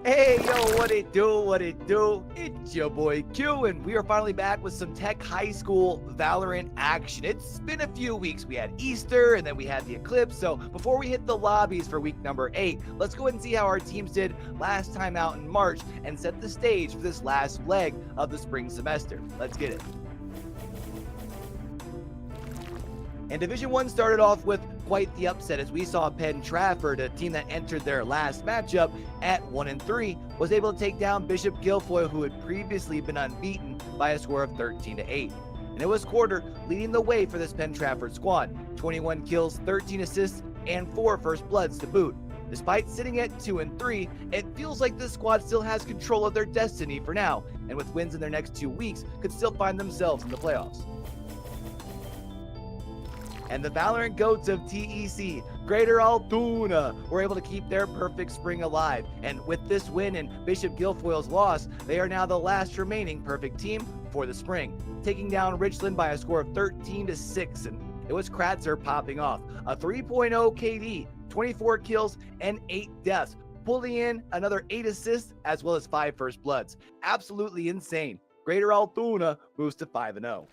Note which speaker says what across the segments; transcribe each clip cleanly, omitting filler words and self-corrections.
Speaker 1: Hey, yo, what it do, what it do? It's your boy Q, and we are finally back with some Tech High School Valorant action. It's been a few weeks. We had Easter, and then we had the eclipse, so before we hit the lobbies for week number 8, let's go ahead and see how our teams did last time out in March and set the stage for this last leg of the spring semester. Let's get it. And Division 1 started off with quite the upset as we saw Penn Trafford, a team that entered their last matchup at 1-3, was able to take down Bishop Guilfoyle, who had previously been unbeaten, by a score of 13-8. And it was Quarter leading the way for this Penn Trafford squad, 21 kills, 13 assists, and 4 first bloods to boot. Despite sitting at 2-3, it feels like this squad still has control of their destiny for now, and with wins in their next 2 weeks, could still find themselves in the playoffs. And the Valorant GOATs of TEC, Greater Altoona, were able to keep their perfect spring alive. And with this win and Bishop Guilfoyle's loss, they are now the last remaining perfect team for the spring, taking down Richland by a score of 13-6. And it was Kratzer popping off a 3.0 KD, 24 kills, and 8 deaths, pulling in another 8 assists as well as 5 first bloods. Absolutely insane. Greater Altoona moves to 5-0.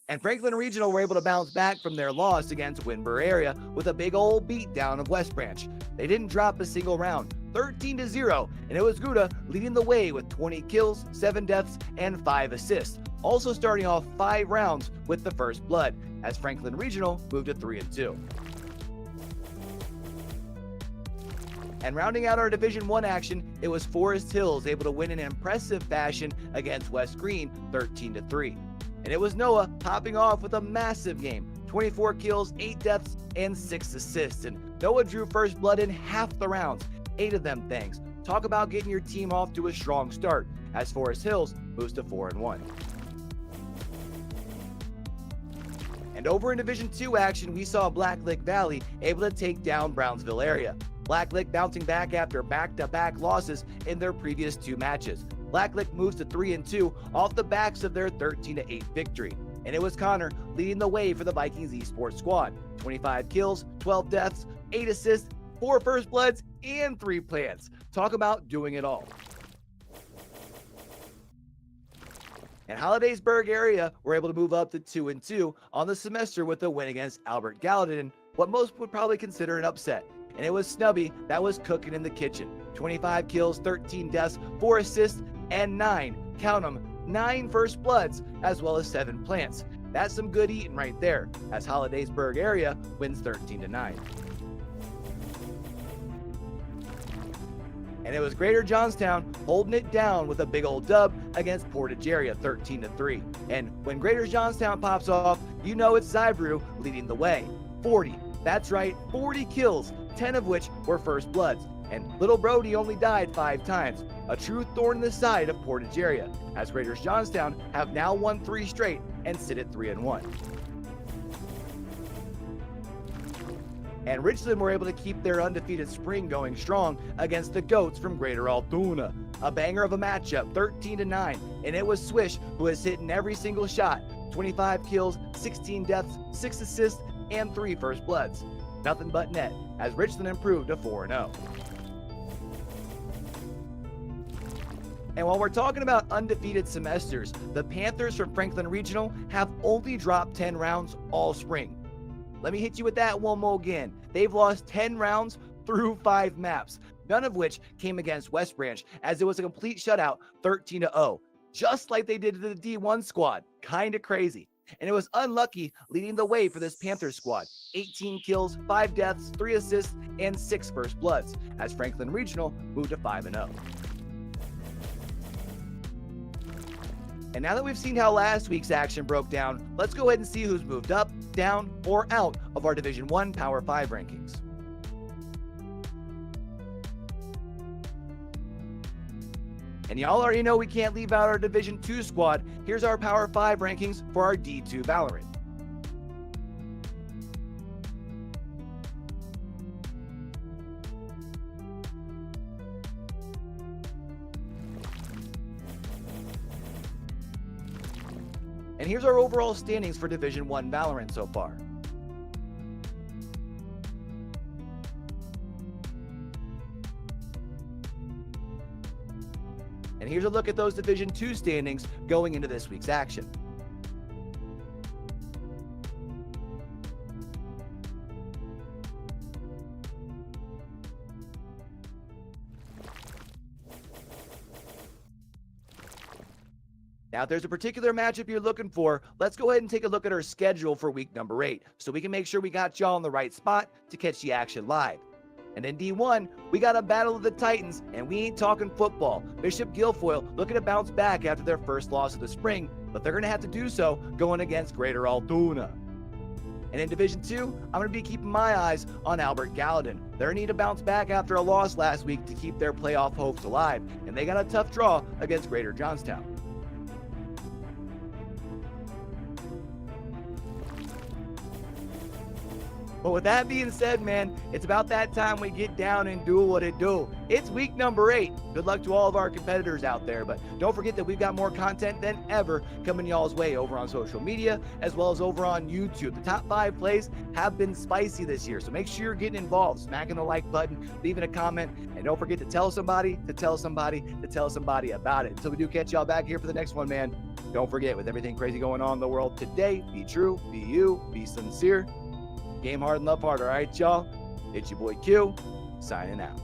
Speaker 1: And Franklin Regional were able to bounce back from their loss against Winburn area with a big old beatdown of West Branch. They didn't drop a single round, 13-0, and it was Gouda leading the way with 20 kills, 7 deaths, and 5 assists, also starting off 5 rounds with the first blood, as Franklin Regional moved to 3-2. And rounding out our Division 1 action, it was Forest Hills able to win in impressive fashion against West Green, 13-3. And it was Noah popping off with a massive game, 24 kills, 8 deaths, and 6 assists. And Noah drew first blood in half the rounds, 8 of them things. Talk about getting your team off to a strong start, as Forest Hills moves to 4-1. And over in Division 2 action, we saw Blacklick Valley able to take down Brownsville area. Blacklick bouncing back after back-to-back losses in their previous 2 matches. Blacklick moves to 3-2 off the backs of their 13-8 victory. And it was Connor leading the way for the Vikings Esports squad. 25 kills, 12 deaths, 8 assists, 4 first bloods, and 3 plants. Talk about doing it all. And Hollidaysburg area were able to move up to 2-2 on the semester with a win against Albert Gallatin, what most would probably consider an upset. And it was Snubby that was cooking in the kitchen. 25 kills, 13 deaths, 4 assists, and 9, count them, 9 first bloods, as well as 7 plants. That's some good eating right there, as Hollidaysburg area wins 13-9. And it was Greater Johnstown holding it down with a big old dub against Portage area, 13-3. And when Greater Johnstown pops off, you know it's Zybrew leading the way. 40, that's right, 40 kills, 10 of which were first bloods. And Little Brody only died 5 times, a true thorn in the side of Portage area, as Greater Johnstown have now won 3 straight and sit at 3-1. And Richland were able to keep their undefeated spring going strong against the GOATs from Greater Altoona. A banger of a matchup, 13-9, and it was Swish who was hitting every single shot. 25 kills, 16 deaths, 6 assists, and 3 first bloods. Nothing but net, as Richland improved to 4-0. And while we're talking about undefeated semesters, the Panthers from Franklin Regional have only dropped 10 rounds all spring. Let me hit you with that one more again. They've lost 10 rounds through 5 maps, none of which came against West Branch, as it was a complete shutout, 13-0, just like they did to the D1 squad. Kinda crazy. And it was Unlucky leading the way for this Panthers squad. 18 kills, 5 deaths, 3 assists, and 6 first bloods, as Franklin Regional moved to 5-0. And now that we've seen how last week's action broke down, let's go ahead and see who's moved up, down, or out of our Division 1 Power 5 rankings. And y'all already know we can't leave out our Division 2 squad. Here's our Power 5 rankings for our D2 Valorant. And here's our overall standings for Division 1 Valorant so far. And here's a look at those Division II standings going into this week's action. Now, if there's a particular matchup you're looking for, let's go ahead and take a look at our schedule for week number 8 so we can make sure we got y'all in the right spot to catch the action live. And in D1, we got a battle of the Titans, and we ain't talking football. Bishop Guilfoyle looking to bounce back after their first loss of the spring, but they're going to have to do so going against Greater Altoona. And in Division 2, I'm going to be keeping my eyes on Albert Gallatin. They're going to need to bounce back after a loss last week to keep their playoff hopes alive, and they got a tough draw against Greater Johnstown. But with that being said, man, it's about that time we get down and do what it do. It's week number 8. Good luck to all of our competitors out there. But don't forget that we've got more content than ever coming y'all's way over on social media as well as over on YouTube. The top 5 plays have been spicy this year. So make sure you're getting involved, smacking the like button, leaving a comment, and don't forget to tell somebody, to tell somebody, to tell somebody about it. Until we do catch y'all back here for the next one, man. Don't forget, with everything crazy going on in the world today, be true, be you, be sincere. Game hard and love hard, all right, y'all? It's your boy Q, signing out.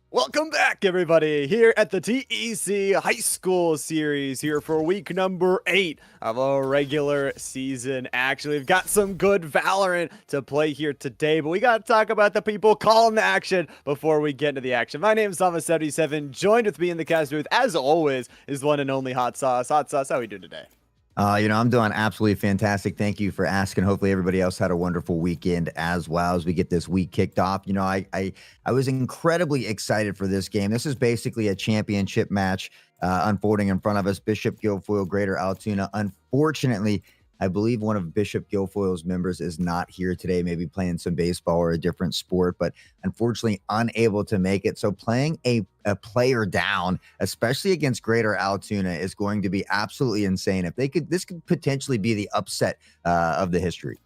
Speaker 2: Welcome back, everybody, here at the TEC High School Series, here for week number 8 of our regular season action. We've got some good Valorant to play here today, but we got to talk about the people calling the action before we get into the action. My name is Sama77, joined with me in the cast booth, as always, is one and only Hot Sauce. Hot Sauce, how are we doing today?
Speaker 3: I'm doing absolutely fantastic. Thank you for asking. Hopefully everybody else had a wonderful weekend as well as we get this week kicked off. I was incredibly excited for this game. This is basically a championship match unfolding in front of us. Bishop Guilfoyle, Greater Altoona. Unfortunately, I believe one of Bishop Guilfoyle's members is not here today, maybe playing some baseball or a different sport, but unfortunately unable to make it. So playing a player down, especially against Greater Altoona, is going to be absolutely insane. If they could, this could potentially be the upset of the history.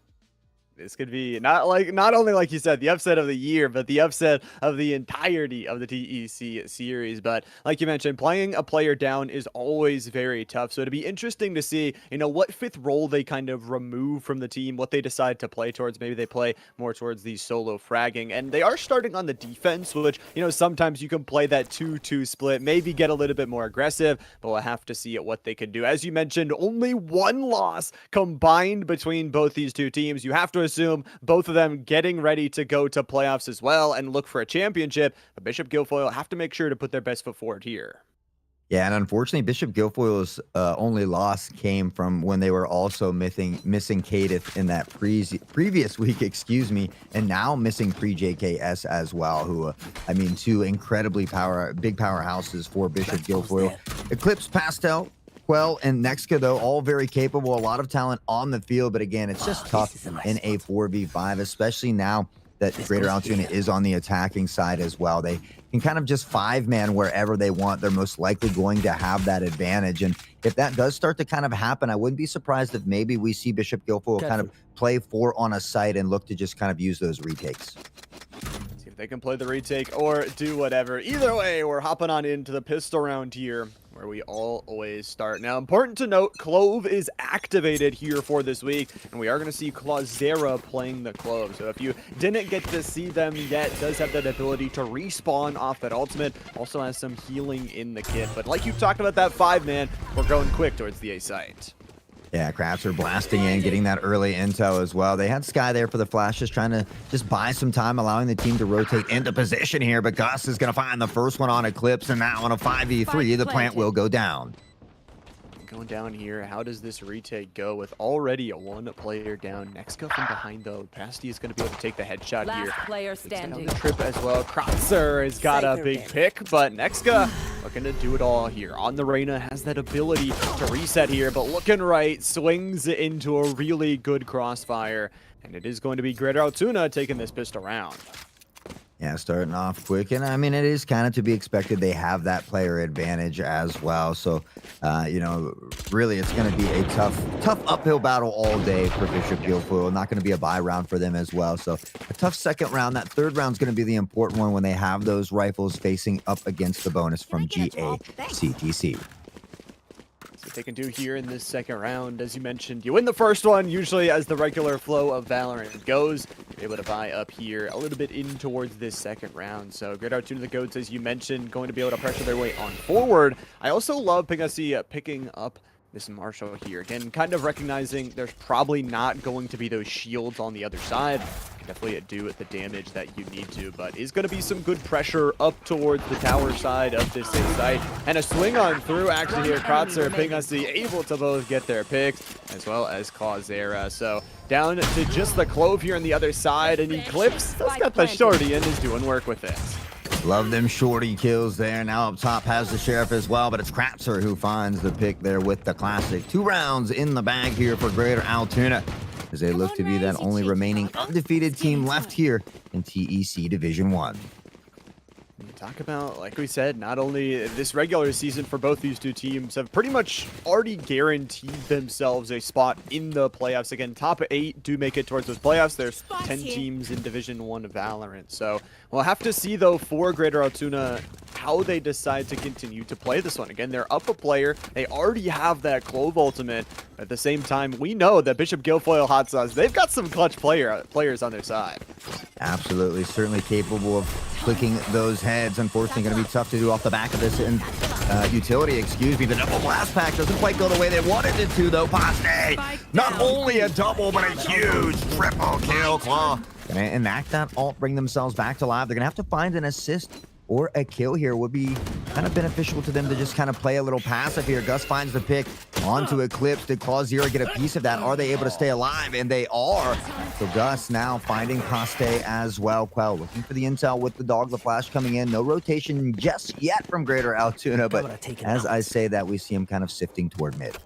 Speaker 2: This could be not only, like you said, the upset of the year, but the upset of the entirety of the TEC series. But like you mentioned, playing a player down is always very tough. So it'd be interesting to see, what fifth role they kind of remove from the team, what they decide to play towards. Maybe they play more towards the solo fragging. And they are starting on the defense, which, sometimes you can play that 2-2 split, maybe get a little bit more aggressive, but we'll have to see what they can do. As you mentioned, only one loss combined between both these two teams. You have to assume both of them getting ready to go to playoffs as well and look for a championship, but Bishop Guilfoyle have to make sure to put their best foot forward here.
Speaker 3: Yeah, and unfortunately, Bishop Guilfoyle's only loss came from when they were also missing Kadith in that previous week, and now missing pre-JKS as well, who, two incredibly big powerhouses for Bishop Guilfoyle. Eclipse, Pastel, Well, and Nexka, though, all very capable, a lot of talent on the field, but again, it's just tough in a 4v5, especially now that Greater Altoona is on the attacking side as well. They can kind of just 5-man wherever they want. They're most likely going to have that advantage, and if that does start to kind of happen, I wouldn't be surprised if maybe we see Bishop Guilfoyle kind of play 4 on a site and look to just kind of use those retakes.
Speaker 2: See if they can play the retake or do whatever. Either way, we're hopping on into the pistol round here, where we always start. Now, important to note, Clove is activated here for this week, and we are going to see Clawzera playing the Clove. So if you didn't get to see them yet, does have that ability to respawn off that ultimate. Also has some healing in the kit. But like you talked about that 5-man, we're going quick towards the A site.
Speaker 3: Yeah, Craps are blasting in, getting that early intel as well. They had Sky there for the flashes, trying to just buy some time, allowing the team to rotate into position here. But Gus is going to find the first one on Eclipse, and now on a 5v3, the plant will go down.
Speaker 2: Going down here, how does this retake go with already a 1-player down? Nexka from behind, though. Pasty is going to be able to take the headshot
Speaker 4: Last
Speaker 2: here.
Speaker 4: Player standing.
Speaker 2: On the trip as well. Kratzer has got a big pick, but Nexka looking to do it all here. On the Reyna, has that ability to reset here, but looking right, swings into a really good crossfire, and it is going to be Greater Altoona taking this pistol round.
Speaker 3: Yeah, starting off quick, and I mean, it is kind of to be expected. They have that player advantage as well, so really it's going to be a tough uphill battle all day for Bishop Guilfoyle. Not going to be a bye round for them as well, so a tough second round. That third round is going to be the important one when they have those rifles facing up against the bonus from GACTC.
Speaker 2: What they can do here in this second round, as you mentioned, you win the first one, usually as the regular flow of Valorant goes. You're able to buy up here a little bit in towards this second round. So Great Altoona, the Goats, as you mentioned, going to be able to pressure their way on forward. I also love Pingasi picking up this Marshall here. Again, kind of recognizing there's probably not going to be those shields on the other side. Definitely do the damage that you need to, but is going to be some good pressure up towards the tower side of this site. And a swing on through actually here. Kratzer and Pingasi able to both get their picks, as well as Clawzera. So down to just the Clove here on the other side, and Eclipse has got the shorty and is doing work with it.
Speaker 3: Love them shorty kills there. Now up top has the Sheriff as well, but it's Kratzer who finds the pick there with the classic. 2 rounds in the bag here for Greater Altoona, as they look to be that only remaining undefeated team left here in TEC Division 1.
Speaker 2: Talk about, like we said, not only this regular season for both these two teams have pretty much already guaranteed themselves a spot in the playoffs. Again, top 8 do make it towards those playoffs. There's 10 teams in Division 1 of Valorant. So we'll have to see, though, for Greater Altoona, how they decide to continue to play this one. Again, they're up a player. They already have that Clove ultimate. At the same time, we know that Bishop Guilfoyle Hot Sauce, they've got some clutch players on their side.
Speaker 3: Absolutely, certainly capable of clicking those heads. Unfortunately, going to be tough to do off the back of this utility, excuse me. The double blast pack doesn't quite go the way they wanted it to, though. Paste, not only a double, but a huge triple kill. Claw gonna enact that ult, bring themselves back to life. They're gonna have to find an assist or a kill here. Would be kind of beneficial to them to just kind of play a little passive here. Gus finds the pick onto Eclipse. Did Claw Zero get a piece of that? Are they able to stay alive? And they are. So Gus now finding Paste as well. Quell looking for the intel with the dog, the flash coming in. No rotation just yet from Greater Altoona, but as I say that, we see him kind of sifting toward mid.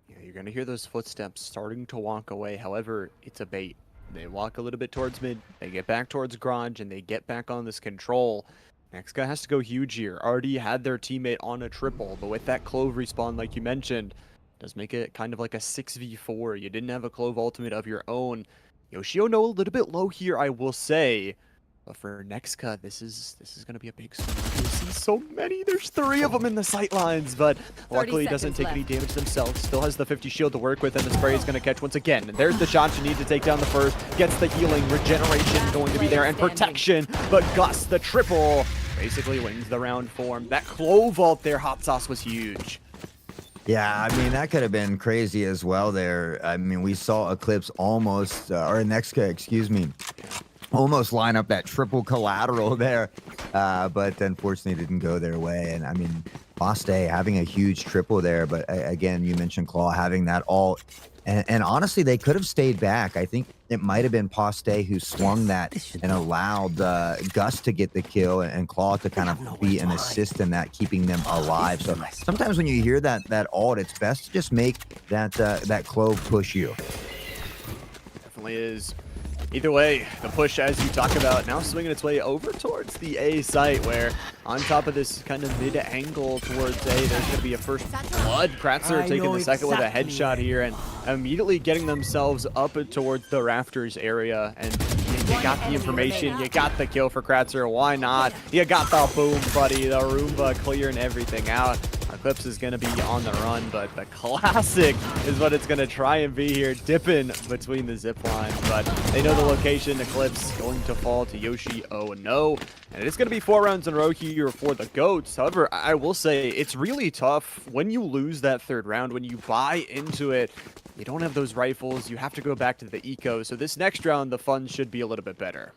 Speaker 2: Yeah, you're going to hear those footsteps starting to walk away. However, it's a bait. They walk a little bit towards mid, they get back towards garage, and they get back on this control. Next guy has to go huge here. Already had their teammate on a triple, but with that Clove respawn, like you mentioned, does make it kind of like a 6v4. You didn't have a Clove ultimate of your own. Yoshio no a little bit low here, I will say. But for Nexka, this is going to be a big swing. You see so many. There's 3 of them in the sightlines, but luckily doesn't take any damage themselves. Still has the 50 shield to work with, and the spray is going to catch once again. And there's the shot you need to take down the first. Gets the healing, regeneration going to be there, and protection. But Gus, the triple, basically wins the round for him. That Clove ult there, hot sauce, was huge.
Speaker 3: Yeah, I mean, that could have been crazy as well there. I mean, we saw Eclipse almost, or Nexka, excuse me, almost line up that triple collateral there, but unfortunately didn't go their way. And I mean, Paste having a huge triple there, but again, you mentioned Claw having that ult. And honestly, they could have stayed back. I think it might have been Paste who swung that and allowed Gus to get the kill and Claw to kind of be an assist in that, keeping them alive. So sometimes when you hear that ult, it's best to just make that Clove push you.
Speaker 2: Definitely is. Either way, the push, as you talk about, now swinging its way over towards the A site, where on top of this kind of mid-angle towards A, there's going to be a first blood. Kratzer taking the second with a headshot here and immediately getting themselves up towards the rafters area. And you got the information, you got the kill for Kratzer. Why not? You got the boom, buddy, the Roomba clearing everything out. Eclipse is going to be on the run, but the classic is what it's going to try and be here, dipping between the zip lines. But they know the location. Eclipse going to fall to Yoshi. Oh no. And it's going to be 4 rounds in a row here for the GOATs. However, I will say it's really tough when you lose that 3rd round, when you buy into it. You don't have those rifles. You have to go back to the eco. So this next round, the fun should be a little bit better.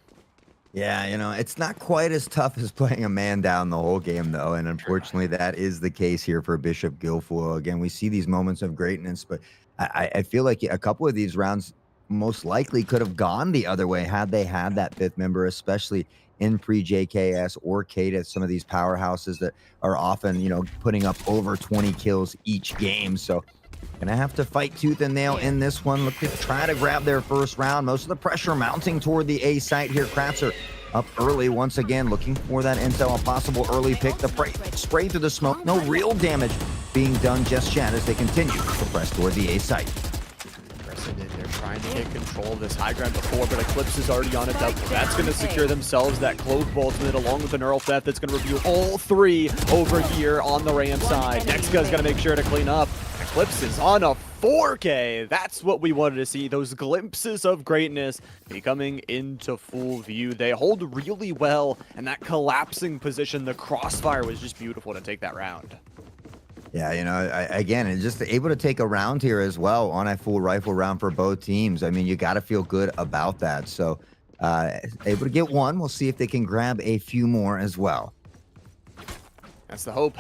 Speaker 3: Yeah, you know, it's not quite as tough as playing a man down the whole game, though. And unfortunately, that is the case here for Bishop Guilfoyle. Again, we see these moments of greatness, but I feel like a couple of these rounds most likely could have gone the other way had they had that 5th member, especially in pre-JKS or Cadith, some of these powerhouses that are often, you know, putting up over 20 kills each game. So gonna have to fight tooth and nail in this one. Look to try to grab their first round. Most of the pressure mounting toward the A site here. Kratzer up early once again, looking for that intel, a possible early pick. The spray through the smoke. No real damage being done just yet as they continue to press toward the A site.
Speaker 2: They're trying to get control of this high ground before, but Eclipse is already on a double. That's going to secure themselves that Clove ultimate along with the Neural Theft that's going to review all 3 over here on the Ram side. Nexka's going to make sure to clean up. Eclipse is on a 4K. That's what we wanted to see. Those glimpses of greatness becoming into full view. They hold really well, and that collapsing position, the crossfire, was just beautiful to take that round.
Speaker 3: Yeah, you know, again, it's just able to take a round here as well on a full rifle round for both teams. I mean, you got to feel good about that. So able to get one. We'll see if they can grab a few more as well.
Speaker 2: That's the hope.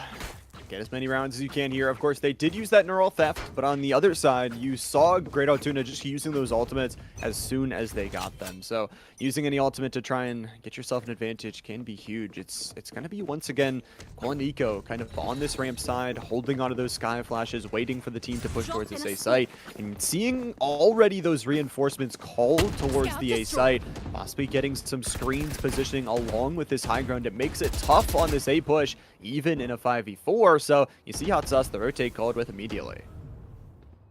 Speaker 2: Get as many rounds as you can here. Of course, they did use that Neural Theft, but on the other side, you saw Great Altoona just using those ultimates as soon as they got them. So using any ultimate to try and get yourself an advantage can be huge. It's going to be, once again, Quell and Eco kind of on this ramp side, holding onto those sky flashes, waiting for the team to push towards this A site, and seeing already those reinforcements call towards the A site, possibly getting some screens positioning along with this high ground. It makes it tough on this A push, even in a 5v4. So you see Hot Sauce, the rotate called with immediately.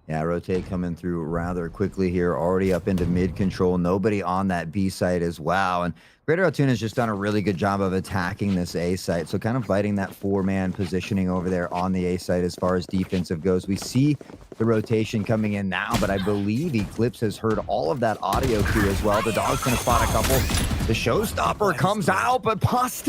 Speaker 3: Yeah, rotate coming through rather quickly here, already up into mid control. Nobody on that B site as well. And Greater Altoona has just done a really good job of attacking this A site. So kind of fighting that 4-man positioning over there on the A site as far as defensive goes. We see the rotation coming in now, but I believe Eclipse has heard all of that audio cue as well. The dog's going to spot a couple. The showstopper comes out, but Paste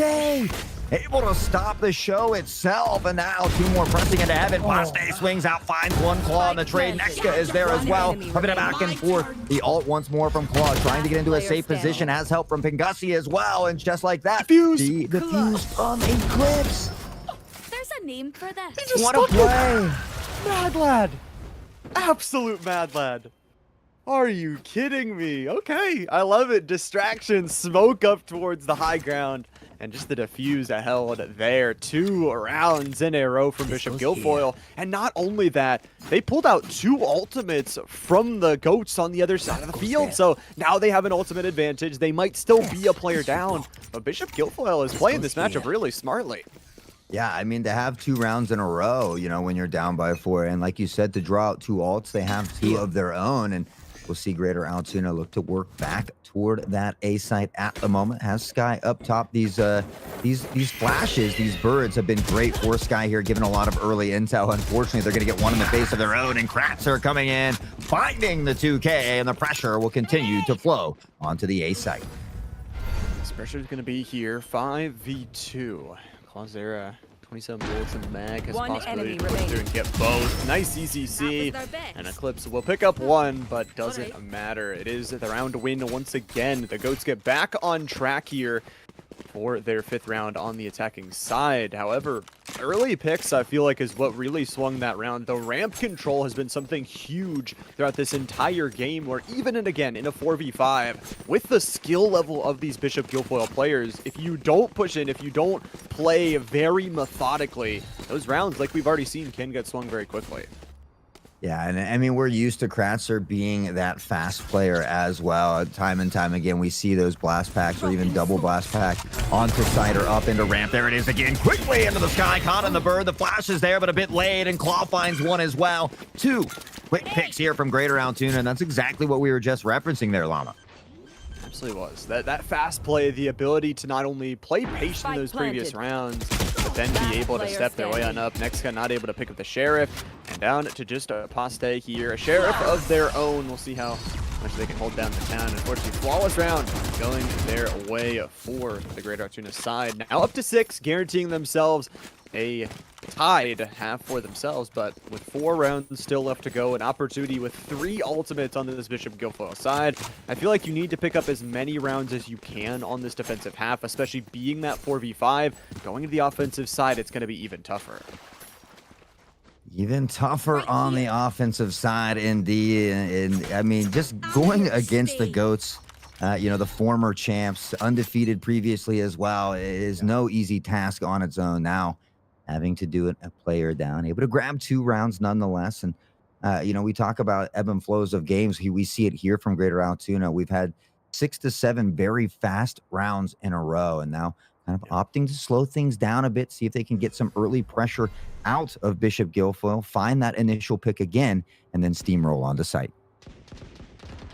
Speaker 3: able to stop the show itself. And now 2 more pressing into heaven. Paste swings out, finds 1 Claw in the trade. Nexka is there as well. A bit of back and forth. The ult once more from Claw, trying to get into a safe position. Has help from Pingussy as well. And just like that, the fuse from Eclipse.
Speaker 4: There's a name for that.
Speaker 3: What a play.
Speaker 2: Mad lad. Absolute mad lad. Are you kidding me? Okay, I love it. Distraction, smoke up towards the high ground, and just the defuse held there. 2 rounds in a row from Bishop Guilfoyle. And not only that, they pulled out 2 ultimates from the GOATs on the other side of the field. So now they have an ultimate advantage. They might still be a player down, but Bishop Guilfoyle is playing this matchup really smartly.
Speaker 3: Yeah, I mean, to have 2 rounds in a row, you know, when you're down by 4, and like you said, to draw out 2 ults, they have 2 of their own, and we'll see Greater Altoona look to work back toward that A site at the moment. Has Sky up top. These flashes, these birds have been great for Sky here, given a lot of early intel. Unfortunately, they're going to get one in the face of their own, and Kratzer coming in, finding the 2K, and the pressure will continue to flow onto the A site.
Speaker 2: This pressure is going to be here, 5v2. Clawzera, 27 bullets in the mag, has
Speaker 4: One
Speaker 2: possibility
Speaker 4: enemy
Speaker 2: to push through
Speaker 4: remaining.
Speaker 2: and get both. Nice ECC,
Speaker 4: That was their best.
Speaker 2: and Eclipse will pick up 1, but doesn't matter. It is the round win once again. The GOATs get back on track here for their 5th round on the attacking side. However, early picks, I feel like, is what really swung that round. The ramp control has been something huge throughout this entire game, where even and again, in a 4v5, with the skill level of these Bishop Guilfoyle players, if you don't push in, if you don't play very methodically, those rounds, like we've already seen, can get swung very quickly.
Speaker 3: Yeah, and I mean, we're used to Kratzer being that fast player as well. Time and time again, we see those blast packs or even double blast pack onto site or up into ramp. There it is again, quickly into the sky, caught in the bird. The flash is there, but a bit late, and Claw finds 1 as well. 2 quick picks here from Greater Altoona, and that's exactly what we were just referencing there, Llama.
Speaker 2: Absolutely was. That fast play, the ability to not only play patient in those previous rounds, but then be able to step their way on up. Nexka not able to pick up the Sheriff, and down to just a Paste here. A Sheriff of their own. We'll see how much they can hold down the town. Unfortunately, flawless round going their way for the Greater Altoona side. Now up to 6, guaranteeing themselves a tied half for themselves, but with 4 rounds still left to go, an opportunity with 3 ultimates on this Bishop Guilfoyle side. I feel like you need to pick up as many rounds as you can on this defensive half, especially being that 4v5. Going to the offensive side, it's going to be even tougher.
Speaker 3: Even tougher on the offensive side, indeed. And I mean, just going against the GOATs, you know, the former champs, undefeated previously as well, is no easy task on its own. Now, having to do it a player down, able to grab 2 rounds nonetheless. And, you know, we talk about ebb and flows of games. We see it here from Greater Altoona. We've had 6 to 7 very fast rounds in a row, and now kind of opting to slow things down a bit, see if they can get some early pressure out of Bishop Guilfoyle, find that initial pick again, and then steamroll onto site.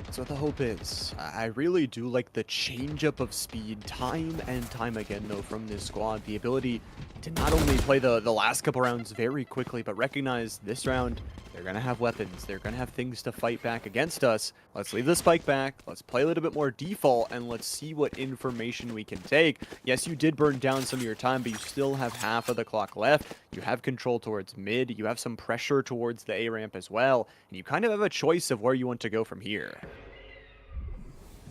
Speaker 2: That's what the hope is. I really do like the change-up of speed time and time again, though, from this squad. The ability to not only play the last couple rounds very quickly, but recognize this round, they're going to have weapons. They're going to have things to fight back against us. Let's leave the spike back. Let's play a little bit more default, and let's see what information we can take. Yes, you did burn down some of your time, but you still have half of the clock left. You have control towards mid. You have some pressure towards the A ramp as well, and you kind of have a choice of where you want to go from here.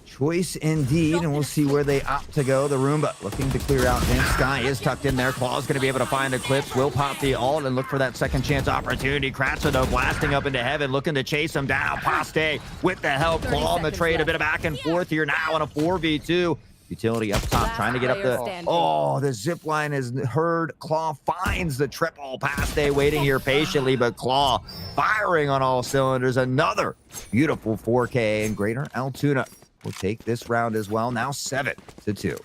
Speaker 3: Choice indeed, and we'll see where they opt to go. The Roomba looking to clear out things. Sky is tucked in there. Claw's going to be able to find Eclipse. Will pop the ult and look for that second chance opportunity. Kratzer, though, blasting up into heaven, looking to chase him down. Paste with the help. Claw on the trade. A bit of back and forth here now on a 4v2. Utility up top, trying to get up the... Oh, the zip line is heard. Claw finds the triple. Paste waiting here patiently, but Claw firing on all cylinders. Another beautiful 4K, and Greater Altoona will take this round as well. Now 7-2.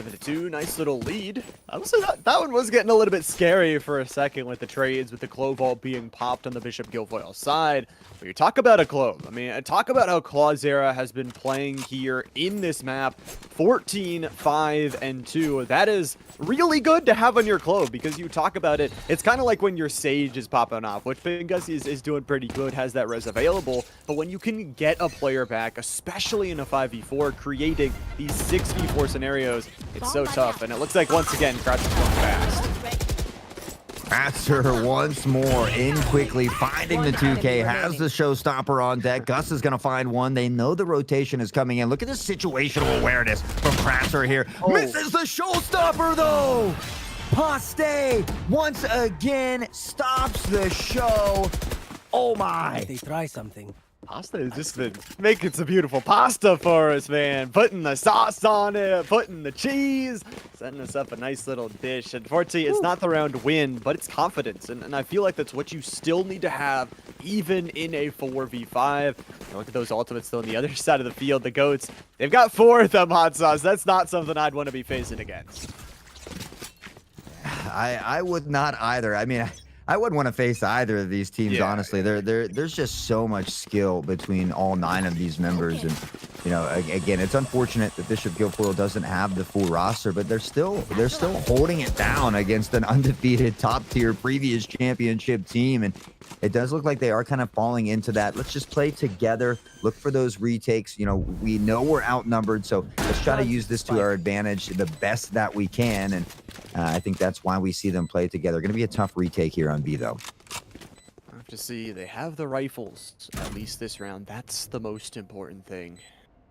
Speaker 2: 7-2, nice little lead. I would say that one was getting a little bit scary for a second with the trades, with the Clove all being popped on the Bishop Guilfoyle side. But you talk about a Clove. I mean, talk about how Clawzera has been playing here in this map. 14, 5, and 2. That is really good to have on your Clove, because you talk about it. It's kind of like when your Sage is popping off, which Fingus is doing pretty good, has that res available. But when you can get a player back, especially in a 5v4, creating these 6v4 scenarios, it's so tough. And it looks like, once again, Kratz is going fast.
Speaker 3: Kratzer once more in quickly, finding the 2K, has the showstopper on deck. Gus is going to find one. They know the rotation is coming in. Look at this situational awareness from Kratzer here. Misses the showstopper, though. Paste once again stops the show. Oh, my.
Speaker 5: They try something.
Speaker 2: Pasta has just been making some beautiful pasta for us, man. Putting the sauce on it, putting the cheese, setting us up a nice little dish. Unfortunately, it's not the round win, but it's confidence. And I feel like that's what you still need to have, even in a 4v5. Look at those ultimates still on the other side of the field. The GOATs, they've got 4 of them, hot sauce. That's not something I'd want to be facing against.
Speaker 3: I would not either. I mean, I wouldn't want to face either of these teams, honestly. There's just so much skill between all 9 of these members. And, you know, again, it's unfortunate that Bishop Guilfoyle doesn't have the full roster, but they're still holding it down against an undefeated top-tier previous championship team. And it does look like they are kind of falling into that. Let's just play together, look for those retakes. You know, we know we're outnumbered, so let's try to use this to our advantage the best that we can. And I think that's why we see them play together. Going to be a tough retake here on B, though.
Speaker 2: I have to see, they have the rifles, at least this round. That's the most important thing.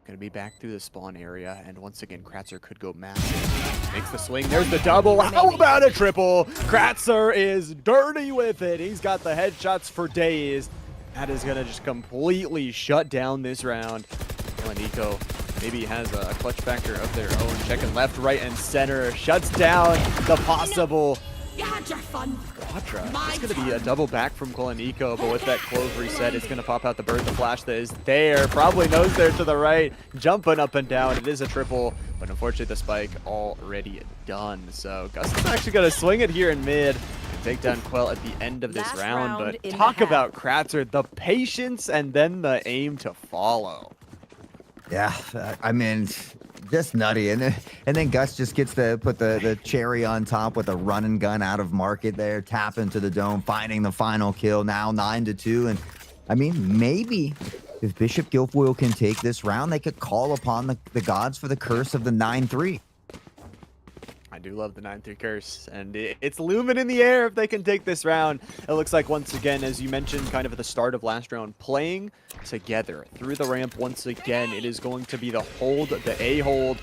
Speaker 2: Going to be back through the spawn area, and once again, Kratzer could go massive. Makes the swing, there's the double. How about a triple? Kratzer is dirty with it. He's got the headshots for days. That is going to just completely shut down this round. Nico maybe has a clutch factor of their own. Checking left, right, and center. Shuts down the possible Quadra. It's going to be a double back from Nico, but with that Clove reset, it's going to pop out the bird. The flash that is there. Probably knows there to the right. Jumping up and down. It is a triple, but unfortunately the spike already done. So Gus is actually going to swing it here in mid. Take down Quell at the end of this round, but talk about Kratzer, the patience and then the aim to follow.
Speaker 3: Yeah, I mean, just nutty. And then Gus just gets to put the cherry on top with a run and gun out of market there, tap into the dome, finding the final kill, now 9-2. And I mean, maybe if Bishop Guilfoyle can take this round, they could call upon the gods for the curse of the 9-3.
Speaker 2: I do love the 9-3 curse, and it's looming in the air if they can take this round. It looks like, once again, as you mentioned kind of at the start of last round, playing together through the ramp once again. It is going to be the hold, the A hold.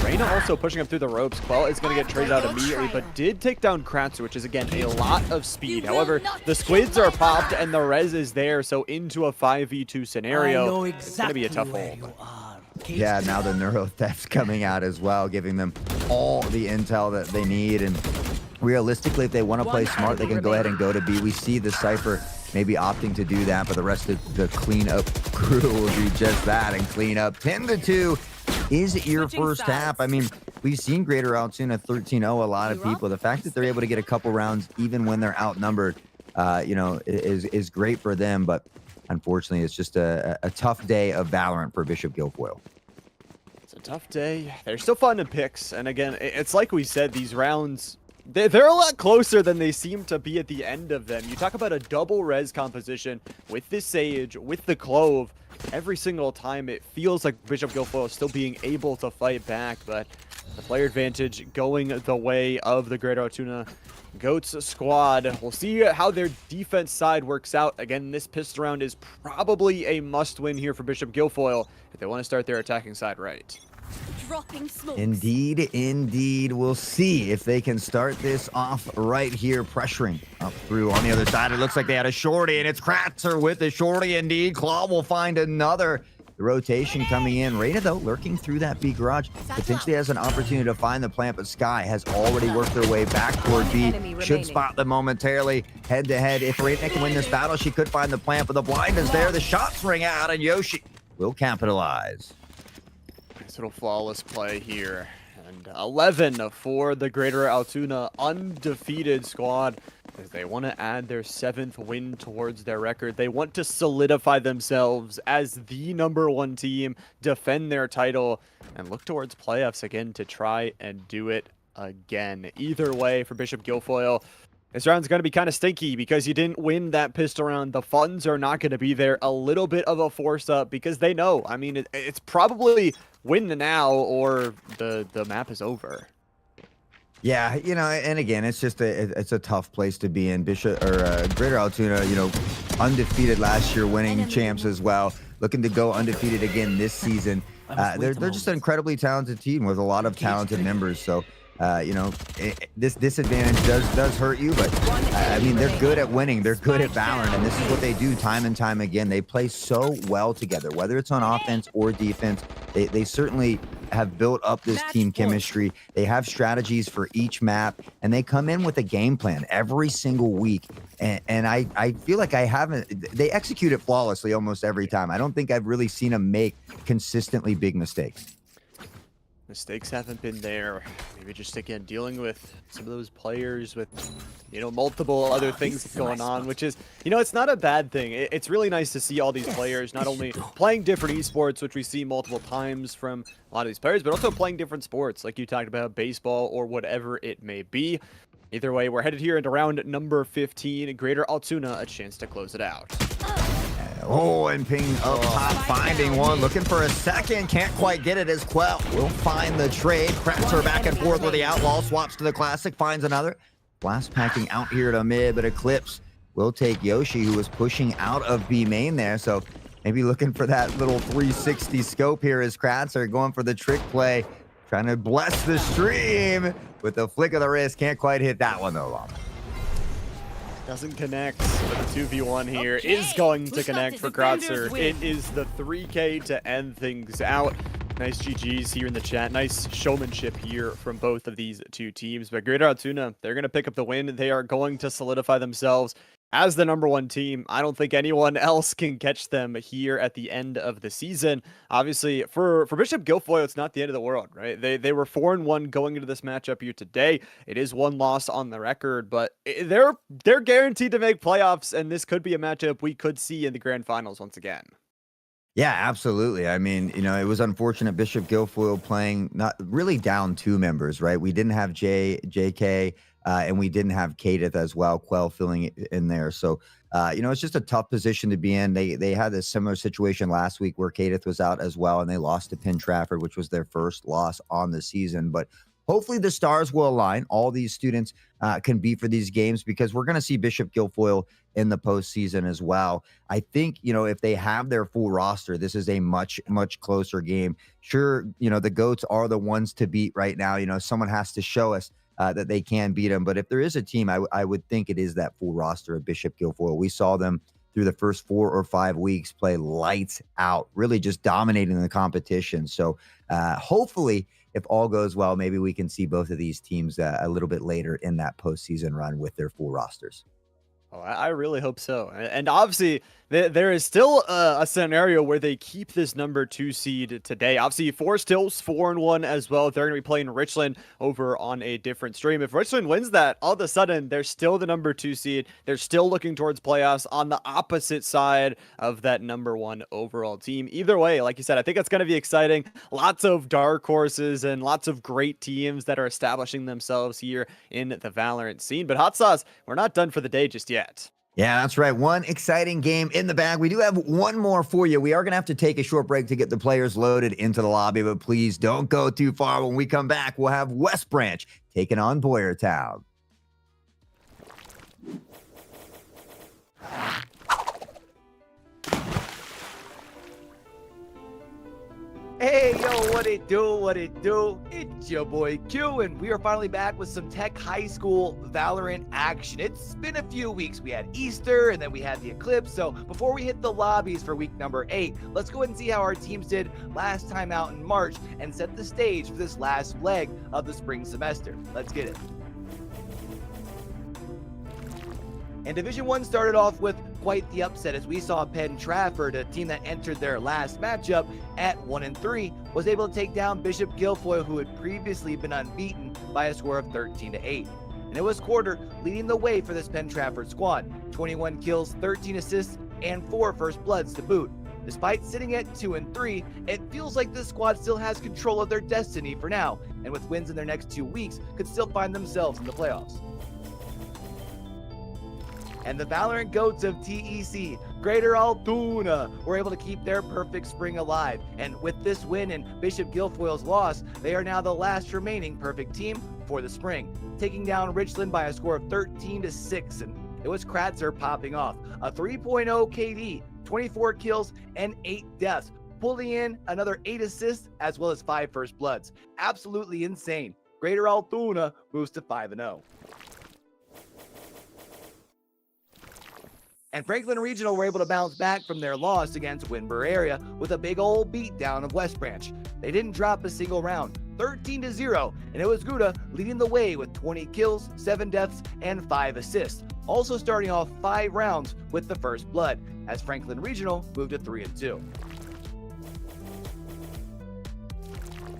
Speaker 2: Reyna also pushing up through the ropes. Quell is going to get traded out immediately, but did take down Kratzer, which is, again, a lot of speed. However, the squids are popped and the res is there, so into a 5v2 scenario, it's going to be a tough hold.
Speaker 3: Yeah, now the neuro theft's coming out as well, giving them all the intel that they need. And realistically, if they want to play smart, they can go ahead and go to B. We see the Cypher maybe opting to do that, but the rest of the cleanup crew will do just that and clean up. 10-2 is your first half. I mean, we've seen Greater Altoona 13-0 a lot of people. The fact that they're able to get a couple rounds even when they're outnumbered, you know, is great for them. But unfortunately, it's just a tough day of Valorant for Bishop Guilfoyle.
Speaker 2: It's a tough day. They're still fun in picks. And again, it's like we said, these rounds, they're a lot closer than they seem to be at the end of them. You talk about a double res composition with this Sage, with the Clove. Every single time it feels like Bishop Guilfoyle is still being able to fight back, but the player advantage going the way of the Greater Altoona Goats squad. We'll see how their defense side works out. Again, this pistol round is probably a must-win here for Bishop Guilfoyle if they want to start their attacking side right.
Speaker 4: Dropping smokes.
Speaker 3: Indeed, indeed. We'll see if they can start this off right here, pressuring up through on the other side. It looks like they had a shorty, and it's Kratzer with the shorty indeed. Claw will find another. The rotation coming in. Reyna, though, lurking through that B garage, potentially has an opportunity to find the plant, but Sky has already worked their way back toward B. Should spot them momentarily. Head-to-head. If Reyna can win this battle, she could find the plant, but the blind is there. The shots ring out, and Yoshi will capitalize.
Speaker 2: Nice little flawless play here. And 11 for the Greater Altoona undefeated squad, as they want to add their 7th win towards their record. They want to solidify themselves as the #1 team, defend their title, and look towards playoffs again to try and do it again. Either way, for Bishop Guilfoyle, this round's going to be kind of stinky because you didn't win that pistol round. The funds are not going to be there. A little bit of a force up because they know. I mean, it's probably win now or the map is over.
Speaker 3: Yeah, you know, and again, it's just it's a tough place to be in. Bishop or Greater Altoona, you know, undefeated last year, winning champs as well, looking to go undefeated again this season. They're just an incredibly talented team with a lot of talented members. So, you know, this disadvantage does hurt you, but I mean, they're good at winning. They're good at Valorant, and this is what they do time and time again. They play so well together, whether it's on offense or defense. They certainly have built up this team chemistry. They have strategies for each map, and they come in with a game plan every single week. And I feel like they execute it flawlessly almost every time. I don't think I've really seen them make consistently big mistakes.
Speaker 2: Mistakes haven't been there. Maybe just, again, dealing with some of those players with, you know, multiple other things going on, which is, you know, it's not a bad thing. It's really nice to see all these players not only playing different esports, which we see multiple times from a lot of these players, but also playing different sports, like you talked about, baseball or whatever it may be. Either way, we're headed here into round number 15. Greater Altoona, a chance to close it out.
Speaker 3: Oh, and Ping up top, finding one, looking for a second, can't quite get it as Quell will find the trade. Kratzer back and forth with the Outlaw, swaps to the Classic, finds another. Blast packing out here to mid, but Eclipse will take Yoshi, who was pushing out of B main there, so maybe looking for that little 360 scope here as Kratzer going for the trick play, trying to bless the stream with the flick of the wrist. Can't quite hit that one though, Llama.
Speaker 2: Doesn't connect, but the 2v1 here is going to connect for Kratzer. It is the 3K to end things out. Nice GGs here in the chat. Nice showmanship here from both of these two teams. But Greater Altoona, they're going to pick up the win. They are going to solidify themselves as the #1 team. I don't think anyone else can catch them here at the end of the season. Obviously, for Bishop Guilfoyle, it's not the end of the world, right? They were 4-1 going into this matchup here today. It is 1 loss on the record, but they're guaranteed to make playoffs, and this could be a matchup we could see in the grand finals once again.
Speaker 3: Yeah, absolutely. I mean, you know, it was unfortunate Bishop Guilfoyle playing not really down 2 members, right? We didn't have JK, and we didn't have Kadith as well, Quell filling it in there. So, you know, it's just a tough position to be in. They had a similar situation last week where Kadith was out as well, and they lost to Penn Trafford, which was their first loss on the season. But hopefully the stars will align. All these students can be for these games, because we're going to see Bishop Guilfoyle in the postseason as well. I think, you know, if they have their full roster, this is a much, much closer game. Sure, you know, the GOATs are the ones to beat right now. You know, someone has to show us that they can beat them. But if there is a team, I would think it is that full roster of Bishop Guilfoyle. We saw them through the first 4 or 5 weeks play lights out, really just dominating the competition. So hopefully, if all goes well, maybe we can see both of these teams a little bit later in that postseason run with their full rosters.
Speaker 2: Oh, I really hope so. And obviously, there is still a scenario where they keep this #2 seed today. Obviously, Forest Hills 4-1 as well. They're going to be playing Richland over on a different stream. If Richland wins that, all of a sudden, they're still the #2 seed. They're still looking towards playoffs on the opposite side of that #1 overall team. Either way, like you said, I think it's going to be exciting. Lots of dark horses and lots of great teams that are establishing themselves here in the Valorant scene. But Hot Sauce, we're not done for the day just yet.
Speaker 3: Yeah, that's right. One exciting game in the bag. We do have one more for you. We are going to have to take a short break to get the players loaded into the lobby, but please don't go too far. When we come back, we'll have West Branch taking on Boyertown.
Speaker 1: Hey, yo, what it do, what it do? It's your boy Q, and we are finally back with some TEC High School Valorant action. It's been a few weeks. We had Easter, and then we had the Eclipse, so before we hit the lobbies for week number 8, let's go ahead and see how our teams did last time out in March and set the stage for this last leg of the spring semester. Let's get it. And Division 1 started off with quite the upset, as we saw Penn Trafford, a team that entered their last matchup at 1-3, was able to take down Bishop Guilfoyle, who had previously been unbeaten, by a score of 13-8. And it was Quarter leading the way for this Penn Trafford squad. 21 kills, 13 assists, and 4 first bloods to boot. Despite sitting at 2-3, it feels like this squad still has control of their destiny for now, and with wins in their next 2 weeks, could still find themselves in the playoffs. And the Valorant GOATs of TEC, Greater Altoona, were able to keep their perfect spring alive. And with this win and Bishop Guilfoyle's loss, they are now the last remaining perfect team for the spring, taking down Richland by a score of 13-6. And it was Kratzer popping off a 3.0 KD, 24 kills, and 8 deaths, pulling in another 8 assists as well as 5 first bloods. Absolutely insane. Greater Altoona moves to 5-0. And Franklin Regional were able to bounce back from their loss against Winburn area with a big old beatdown of West Branch. They didn't drop a single round, 13-0, and it was Gouda leading the way with 20 kills, 7 deaths, and 5 assists. Also starting off 5 rounds with the first blood, as Franklin Regional moved to 3-2.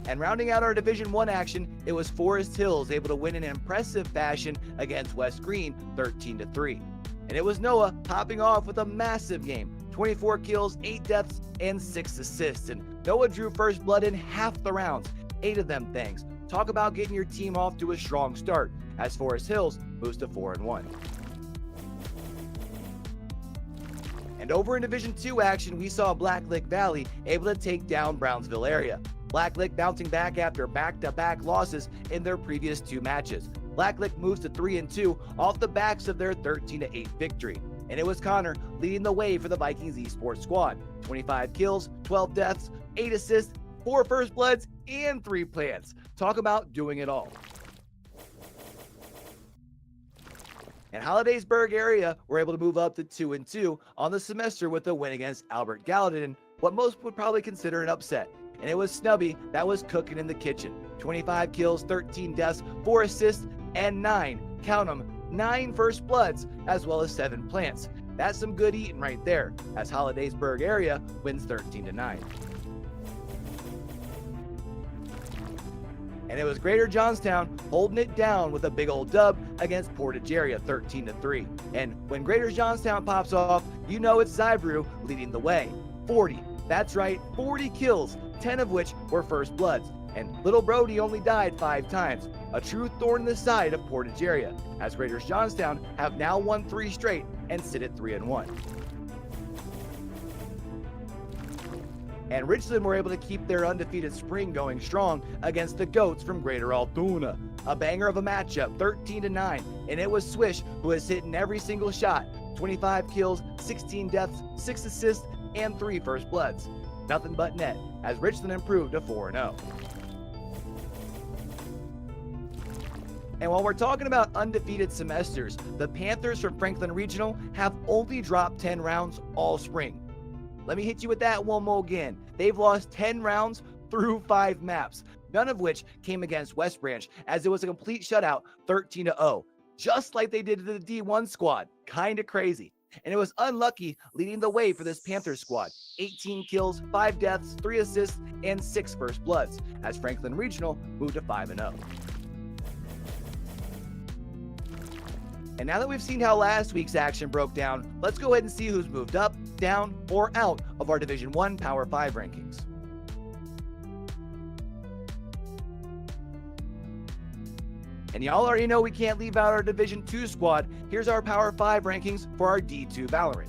Speaker 1: And rounding out our Division 1 action, it was Forest Hills able to win in impressive fashion against West Green, 13-3. And it was Noah popping off with a massive game, 24 kills, 8 deaths, and 6 assists. And Noah drew first blood in half the rounds, 8 of them things. Talk about getting your team off to a strong start, as Forest Hills moves to 4-1. And over in Division 2 action, we saw Blacklick Valley able to take down Brownsville area. Blacklick bouncing back after back-to-back losses in their previous 2 matches. Blacklick moves to 3-2 off the backs of their 13-8 victory. And it was Connor leading the way for the Vikings Esports squad. 25 kills, 12 deaths, 8 assists, 4 first bloods, and 3 plants. Talk about doing it all. And Hollidaysburg area were able to move up to 2-2 on the semester with a win against Albert Gallatin, what most would probably consider an upset. And it was Snubby that was cooking in the kitchen. 25 kills, 13 deaths, 4 assists, and 9, count them, 9 first bloods, as well as 7 plants. That's some good eating right there, as Hollidaysburg area wins 13-9. And it was Greater Johnstown holding it down with a big old dub against Portage area, 13-3. And when Greater Johnstown pops off, you know it's Zybrew leading the way. 40, that's right, 40 kills, 10 of which were first bloods. And Little Brody only died 5 times, a true thorn in the side of Portage area, as Greater Johnstown have now won 3 straight and sit at 3-1. And Richland were able to keep their undefeated spring going strong against the GOATs from Greater Altoona. A banger of a matchup, 13-9, and it was Swish who was hitting every single shot. 25 kills, 16 deaths, 6 assists, and 3 first bloods. Nothing but net, as Richland improved to 4-0. And while we're talking about undefeated semesters, the Panthers from Franklin Regional have only dropped 10 rounds all spring. Let me hit you with that one more again. They've lost 10 rounds through 5 maps, none of which came against West Branch, as it was a complete shutout, 13-0, just like they did to the D1 squad. Kinda crazy. And it was Unlucky leading the way for this Panthers squad. 18 kills, 5 deaths, 3 assists, and 6 first bloods, as Franklin Regional moved to 5-0. And now that we've seen how last week's action broke down, let's go ahead and see who's moved up, down, or out of our Division 1 Power 5 rankings. And y'all already know we can't leave out our Division 2 squad. Here's our Power 5 rankings for our D2 Valorant.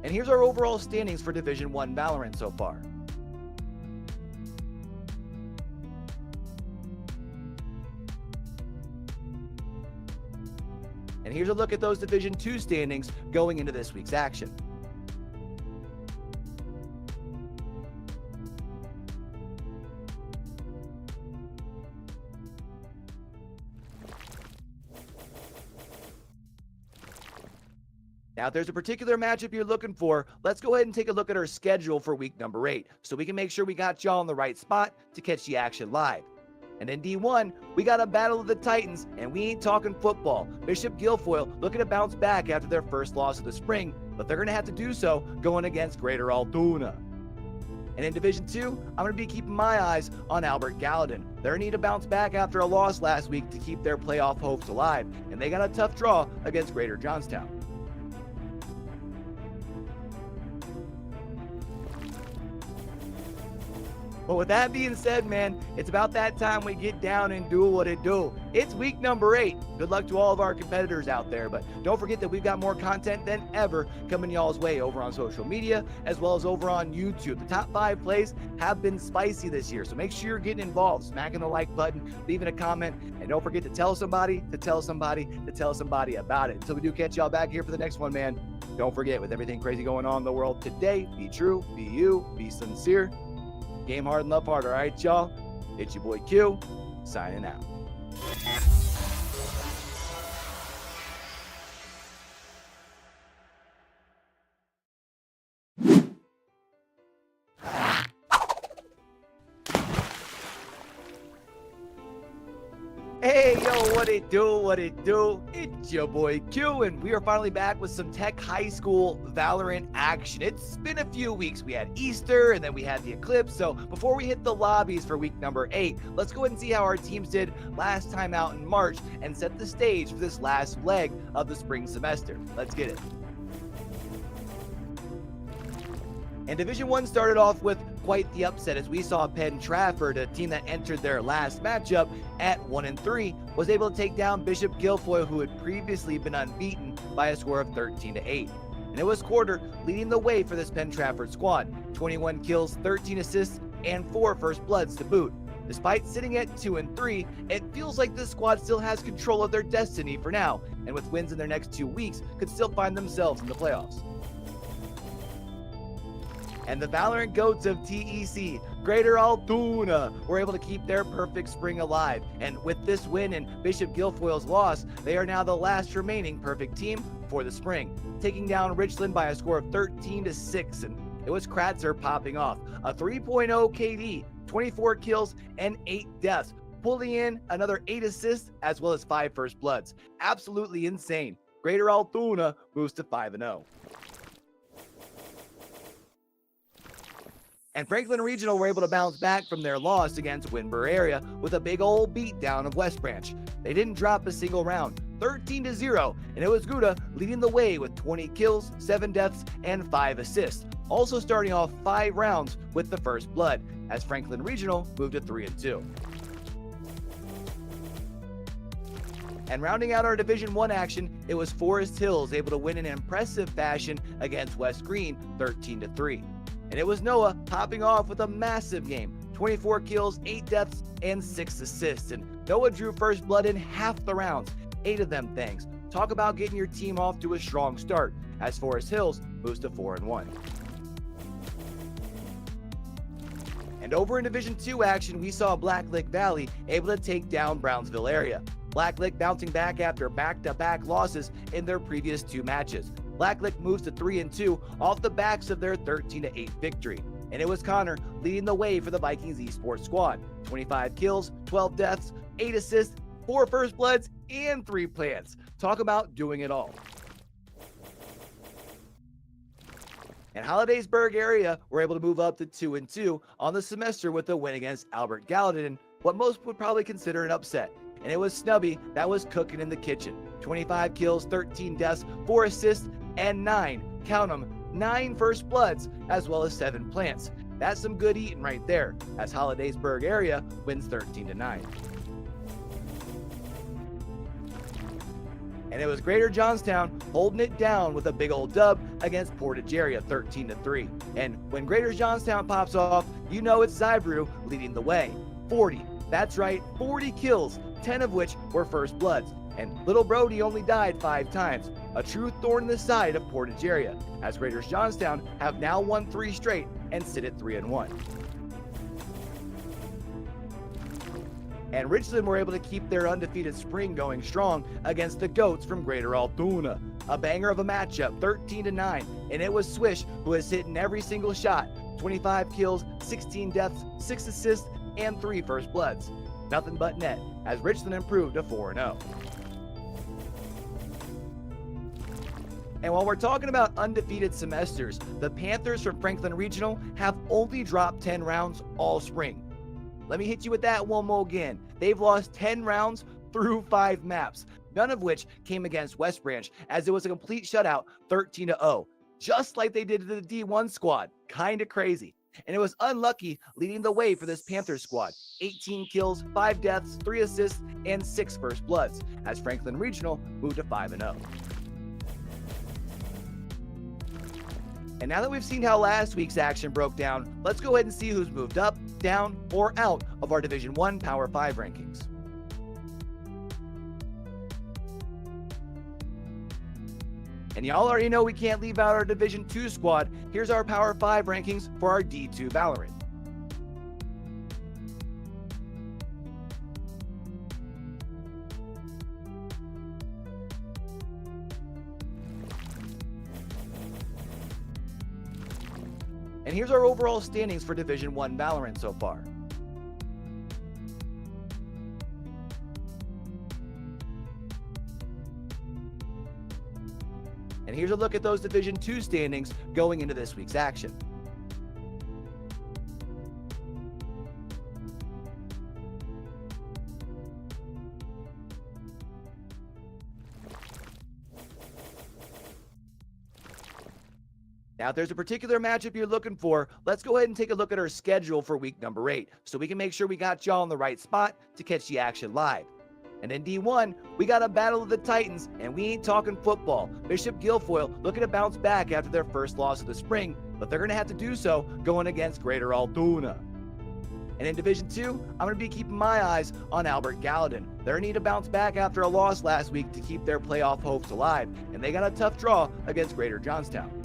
Speaker 1: And here's our overall standings for Division 1 Valorant so far. And here's a look at those Division 2 standings going into this week's action. Now, if there's a particular matchup you're looking for, let's go ahead and take a look at our schedule for week number 8 so we can make sure we got y'all in the right spot to catch the action live. And in D1, we got a battle of the Titans, and we ain't talking football. Bishop Guilfoyle looking to bounce back after their first loss of the spring, but they're going to have to do so going against Greater Altoona. And in Division 2, I'm going to be keeping my eyes on Albert Gallatin. They're going to need to bounce back after a loss last week to keep their playoff hopes alive, and they got a tough draw against Greater Johnstown. But with that being said, man, it's about that time we get down and do what it do. It's week number 8. Good luck to all of our competitors out there, but don't forget that we've got more content than ever coming y'all's way over on social media as well as over on YouTube. The top 5 plays have been spicy this year, so make sure you're getting involved, smacking the like button, leaving a comment, and don't forget to tell somebody, to tell somebody, to tell somebody about it. Until we do catch y'all back here for the next one, man, don't forget, with everything crazy going on in the world today, be true, be you, be sincere. Game hard and love hard, all right, y'all? It's your boy Q, signing out. Hey, yo, what it do, what it do? It's your boy Q, and we are finally back with some TEC High School Valorant action. It's been a few weeks. We had Easter, and then we had the eclipse, so before we hit the lobbies for week number 8, let's go ahead and see how our teams did last time out in March and set the stage for this last leg of the spring semester. Let's get it. And Division 1 started off with quite the upset as we saw Penn Trafford, a team that entered their last matchup at 1-3, was able to take down Bishop Guilfoyle, who had previously been unbeaten, by a score of 13-8. And it was Quarter leading the way for this Penn Trafford squad, 21 kills, 13 assists, and 4 first bloods to boot. Despite sitting at 2-3, it feels like this squad still has control of their destiny for now, and with wins in their next 2 weeks, could still find themselves in the playoffs. And the Valorant GOATs of TEC, Greater Altoona, were able to keep their perfect spring alive. And with this win and Bishop Guilfoyle's loss, they are now the last remaining perfect team for the spring, taking down Richland by a score of 13-6. And it was Kratzer popping off, a 3.0 KD, 24 kills, and 8 deaths, pulling in another 8 assists as well as 5 first bloods. Absolutely insane. Greater Altoona moves to 5-0. And Franklin Regional were able to bounce back from their loss against Winburn area with a big old beatdown of West Branch. They didn't drop a single round, 13-0, and it was Gouda leading the way with 20 kills, 7 deaths, and 5 assists. Also starting off 5 rounds with the first blood, as Franklin Regional moved to 3-2. And rounding out our Division 1 action, it was Forest Hills able to win in impressive fashion against West Green, 13-3. And it was Noah popping off with a massive game, 24 kills, 8 deaths, and 6 assists. And Noah drew first blood in half the rounds, 8 of them things. Talk about getting your team off to a strong start, as Forest Hills moves to 4-1. And over in Division 2 action, we saw Blacklick Valley able to take down Brownsville area. Blacklick bouncing back after back-to-back losses in their previous 2 matches. Blacklick moves to 3-2 off the backs of their 13-8 victory. And it was Connor leading the way for the Vikings Esports squad. 25 kills, 12 deaths, 8 assists, 4 first bloods, and 3 plants. Talk about doing it all. And Hollidaysburg area were able to move up to 2-2 on the semester with a win against Albert Gallatin, what most would probably consider an upset. And it was Snubby that was cooking in the kitchen. 25 kills, 13 deaths, 4 assists, and 9, count them, 9 first bloods, as well as 7 plants. That's some good eating right there, as Hollidaysburg area wins 13-9. And it was Greater Johnstown holding it down with a big old dub against Portage area, 13-3. And when Greater Johnstown pops off, you know it's Zybrew leading the way. 40, that's right, 40 kills, 10 of which were first bloods. And Little Brody only died 5 times, a true thorn in the side of Portage area, as Greater Johnstown have now won 3 straight and sit at 3-1. And Richland were able to keep their undefeated spring going strong against the GOATs from Greater Altoona. A banger of a matchup, 13-9, and it was Swish who has hit in every single shot. 25 kills, 16 deaths, 6 assists, and 3 first bloods. Nothing but net, as Richland improved to 4-0. And while we're talking about undefeated semesters, the Panthers from Franklin Regional have only dropped 10 rounds all spring. Let me hit you with that one more again. They've lost 10 rounds through 5 maps, none of which came against West Branch, as it was a complete shutout, 13-0, just like they did to the D1 squad. Kinda crazy. And it was unlucky leading the way for this Panthers squad. 18 kills, 5 deaths, 3 assists, and 6 first bloods, as Franklin Regional moved to 5-0. And now that we've seen how last week's action broke down, let's go ahead and see who's moved up, down, or out of our Division 1 Power 5 rankings. And y'all already know we can't leave out our Division 2 squad. Here's our Power 5 rankings for our D2 Valorant. And here's our overall standings for Division 1 Valorant so far. And here's a look at those Division 2 standings going into this week's action. Now, if there's a particular matchup you're looking for, let's go ahead and take a look at our schedule for week number 8, so we can make sure we got y'all in the right spot to catch the action live. And in D1, we got a battle of the Titans, and we ain't talking football. Bishop Guilfoyle looking to bounce back after their first loss of the spring, but they're going to have to do so going against Greater Altoona. And in Division 2, I'm going to be keeping my eyes on Albert Gallatin. They're going to need to bounce back after a loss last week to keep their playoff hopes alive, and they got a tough draw against Greater Johnstown.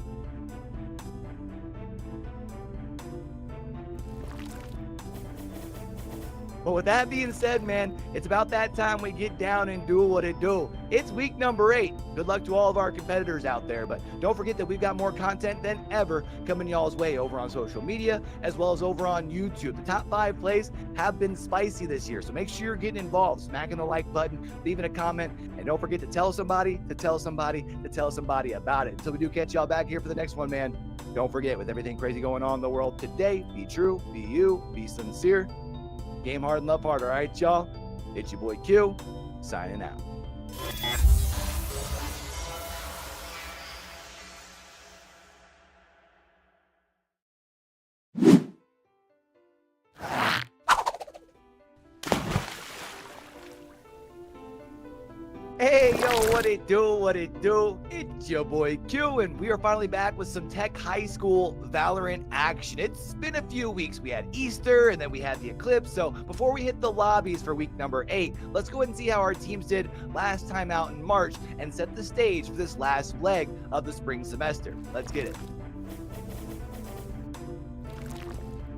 Speaker 1: But with that being said, man, it's about that time we get down and do what it do. It's week number 8. Good luck to all of our competitors out there, but don't forget that we've got more content than ever coming y'all's way over on social media, as well as over on YouTube. The top 5 plays have been spicy this year, so make sure you're getting involved, smacking the like button, leaving a comment, and don't forget to tell somebody, to tell somebody, to tell somebody about it. Until we do catch y'all back here for the next one, man, don't forget, with everything crazy going on in the world today, be true, be you, be sincere. Game hard and love hard, all right, y'all? It's your boy Q, signing out. Hey, yo, what it do, what it do? It's your boy Q, and we are finally back with some TEC High School Valorant action. It's been a few weeks. We had Easter, and then we had the eclipse, so before we hit the lobbies for week number 8, let's go ahead and see how our teams did last time out in March and set the stage for this last leg of the spring semester. Let's get it.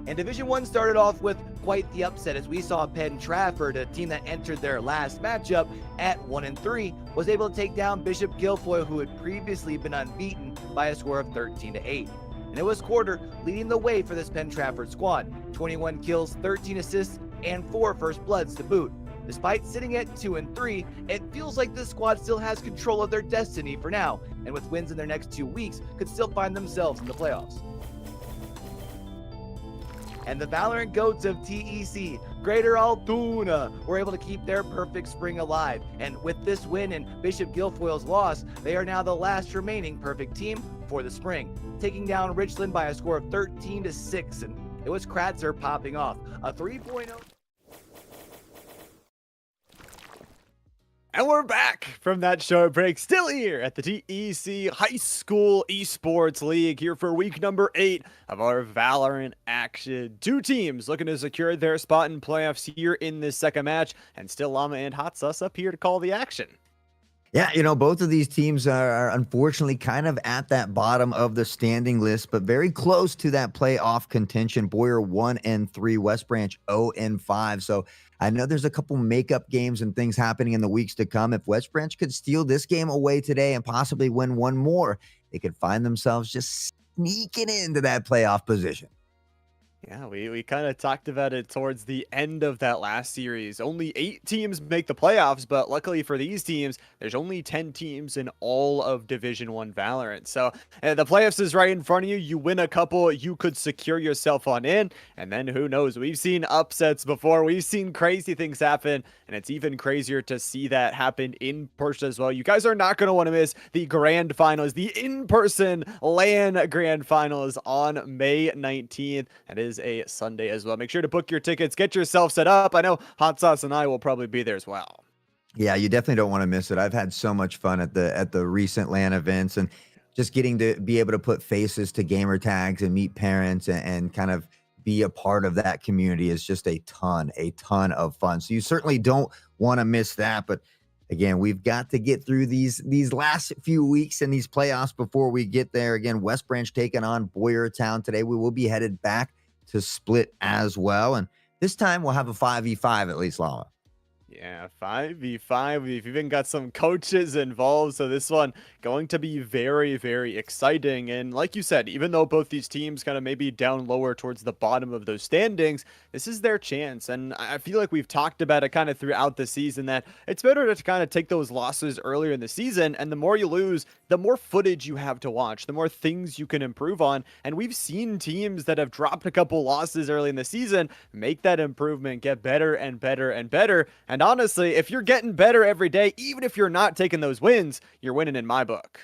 Speaker 1: And Division 1 started off with quite the upset, as we saw Penn Trafford, a team that entered their last matchup at 1-3, was able to take down Bishop Guilfoyle, who had previously been unbeaten, by a score of 13-8. And it was Quarter leading the way for this Penn Trafford squad. 21 kills, 13 assists, and 4 first bloods to boot. Despite sitting at 2-3, it feels like this squad still has control of their destiny for now, and with wins in their next 2 weeks, could still find themselves in the playoffs. And the Valorant GOATs of TEC, Greater Altoona, were able to keep their perfect spring alive. And with this win and Bishop Guilfoyle's loss, they are now the last remaining perfect team for the spring, taking down Richland by a score of 13-6. And it was Kratzer popping off a 3.0.
Speaker 2: And we're back from that short break, still here at the TEC High School Esports League, here for week number 8 of our Valorant action. 2 teams looking to secure their spot in playoffs here in this second match, and still Llama and Hot Sauce up here to call the action.
Speaker 3: Yeah, you know, both of these teams are unfortunately kind of at that bottom of the standing list, but very close to that playoff contention. Boyer 1-3, West Branch 0-5. So I know there's a couple makeup games and things happening in the weeks to come. If West Branch could steal this game away today and possibly win one more, they could find themselves just sneaking into that playoff position.
Speaker 2: Yeah, we kind of talked about it towards the end of that last series. Only 8 teams make the playoffs, but luckily for these teams, there's only 10 teams in all of Division 1 Valorant. So the playoffs is right in front of you. You win a couple, you could secure yourself on in, and then who knows? We've seen upsets before. We've seen crazy things happen, and it's even crazier to see that happen in person as well. You guys are not going to want to miss the grand finals, the in-person LAN grand finals on May 19th. That is a Sunday as well. Make sure to book your tickets, get yourself set up. I know Hot Sauce and I will probably be there as well.
Speaker 3: Yeah, you definitely don't want to miss it. I've had so much fun at the recent LAN events, and just getting to be able to put faces to gamer tags and meet parents and kind of be a part of that community is just a ton of fun. So you certainly don't want to miss that. But again, we've got to get through these last few weeks and these playoffs before we get there. Again, West Branch taking on Boyertown today. We will be headed back to Split as well. And this time we'll have a 5v5 at least, Lala.
Speaker 2: Yeah, 5v5. We've even got some coaches involved. So this one going to be very, very exciting. And like you said, even though both these teams kind of maybe down lower towards the bottom of those standings, this is their chance. And I feel like we've talked about it kind of throughout the season that it's better to kind of take those losses earlier in the season. And the more you lose, the more footage you have to watch, the more things you can improve on. And we've seen teams that have dropped a couple losses early in the season make that improvement, get better and better and better. And honestly, if you're getting better every day, even if you're not taking those wins, you're winning in my book.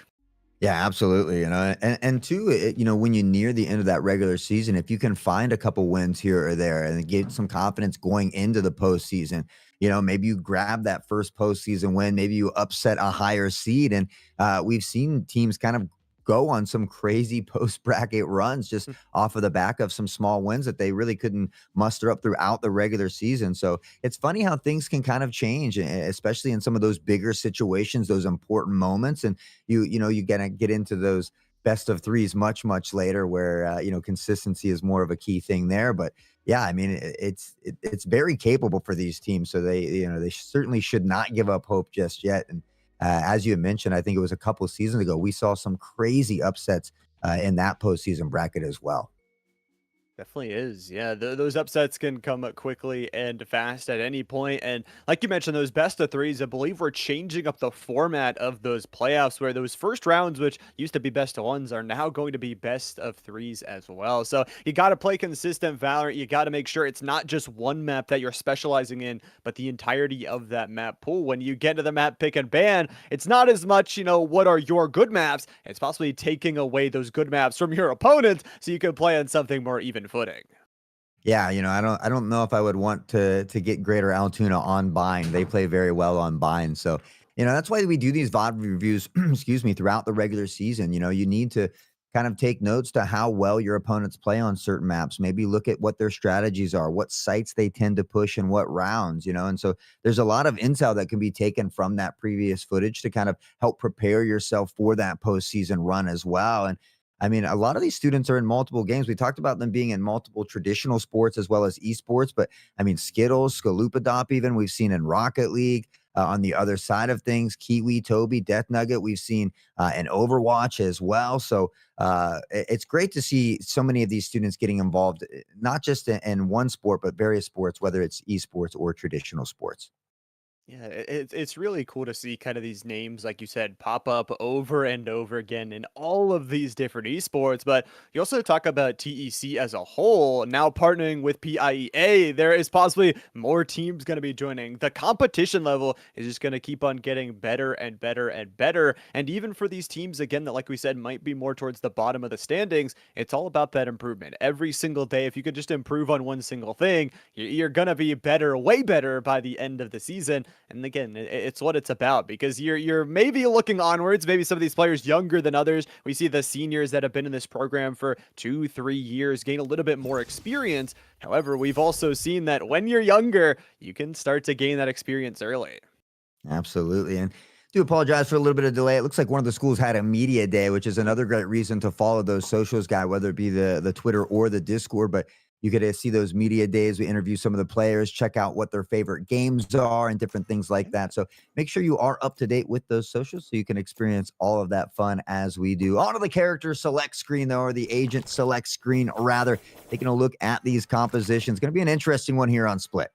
Speaker 3: Yeah, absolutely. And two, when you near the end of that regular season, if you can find a couple wins here or there and get some confidence going into the postseason, maybe you grab that first postseason win, maybe you upset a higher seed. And we've seen teams kind of go on some crazy post bracket runs just off of the back of some small wins that they really couldn't muster up throughout the regular season. So it's funny how things can kind of change, especially in some of those bigger situations, those important moments. And you gotta get into those best of threes much later where consistency is more of a key thing there. But yeah, I mean, it's very capable for these teams. So they certainly should not give up hope just yet. And as you had mentioned, I think it was a couple of seasons ago, we saw some crazy upsets in that postseason bracket as well.
Speaker 2: Definitely is. Yeah, those upsets can come up quickly and fast at any point. And like you mentioned, those best of threes, I believe we're changing up the format of those playoffs where those first rounds, which used to be best of ones, are now going to be best of threes as well. So you got to play consistent Valorant. You got to make sure it's not just one map that you're specializing in, but the entirety of that map pool. When you get to the map pick and ban, it's not as much, what are your good maps? It's possibly taking away those good maps from your opponents so you can play on something more even footing.
Speaker 3: Yeah, I don't know if I would want to get Greater Altoona on Bind. They play very well on Bind. So, that's why we do these VOD reviews, excuse me, throughout the regular season. You need to kind of take notes to how well your opponents play on certain maps. Maybe look at what their strategies are, what sites they tend to push in what rounds, and so there's a lot of intel that can be taken from that previous footage to kind of help prepare yourself for that postseason run as well. And I mean, a lot of these students are in multiple games. We talked about them being in multiple traditional sports as well as esports, but I mean, Skittles, Skalupadop, even we've seen in Rocket League. On the other side of things, Kiwi, Toby, Death Nugget, we've seen in Overwatch as well. So it's great to see so many of these students getting involved, not just in one sport, but various sports, whether it's esports or traditional sports.
Speaker 2: Yeah, it's really cool to see kind of these names, like you said, pop up over and over again in all of these different esports. But you also talk about TEC as a whole, now partnering with PIEA. There is possibly more teams going to be joining. The competition level is just going to keep on getting better and better and better. And even for these teams, again, that, like we said, might be more towards the bottom of the standings, it's all about that improvement. Every single day, if you could just improve on one single thing, you're going to be better, way better by the end of the season. And again, it's what it's about, because you're maybe looking onwards. Maybe some of these players younger than others. We see the seniors that have been in this program for 2-3 years gain a little bit more experience. However, we've also seen that when you're younger, you can start to gain that experience early.
Speaker 3: Absolutely. And do apologize for a little bit of delay. It looks like one of the schools had a media day, which is another great reason to follow those socials, guy, whether it be the Twitter or the Discord. But You get to see those media days. We interview some of the players, check out what their favorite games are and different things like that. So make sure you are up to date with those socials so you can experience all of that fun as we do. On to the character select screen, though, or the agent select screen, rather. Taking a look at these compositions. Going to be an interesting one here on Split.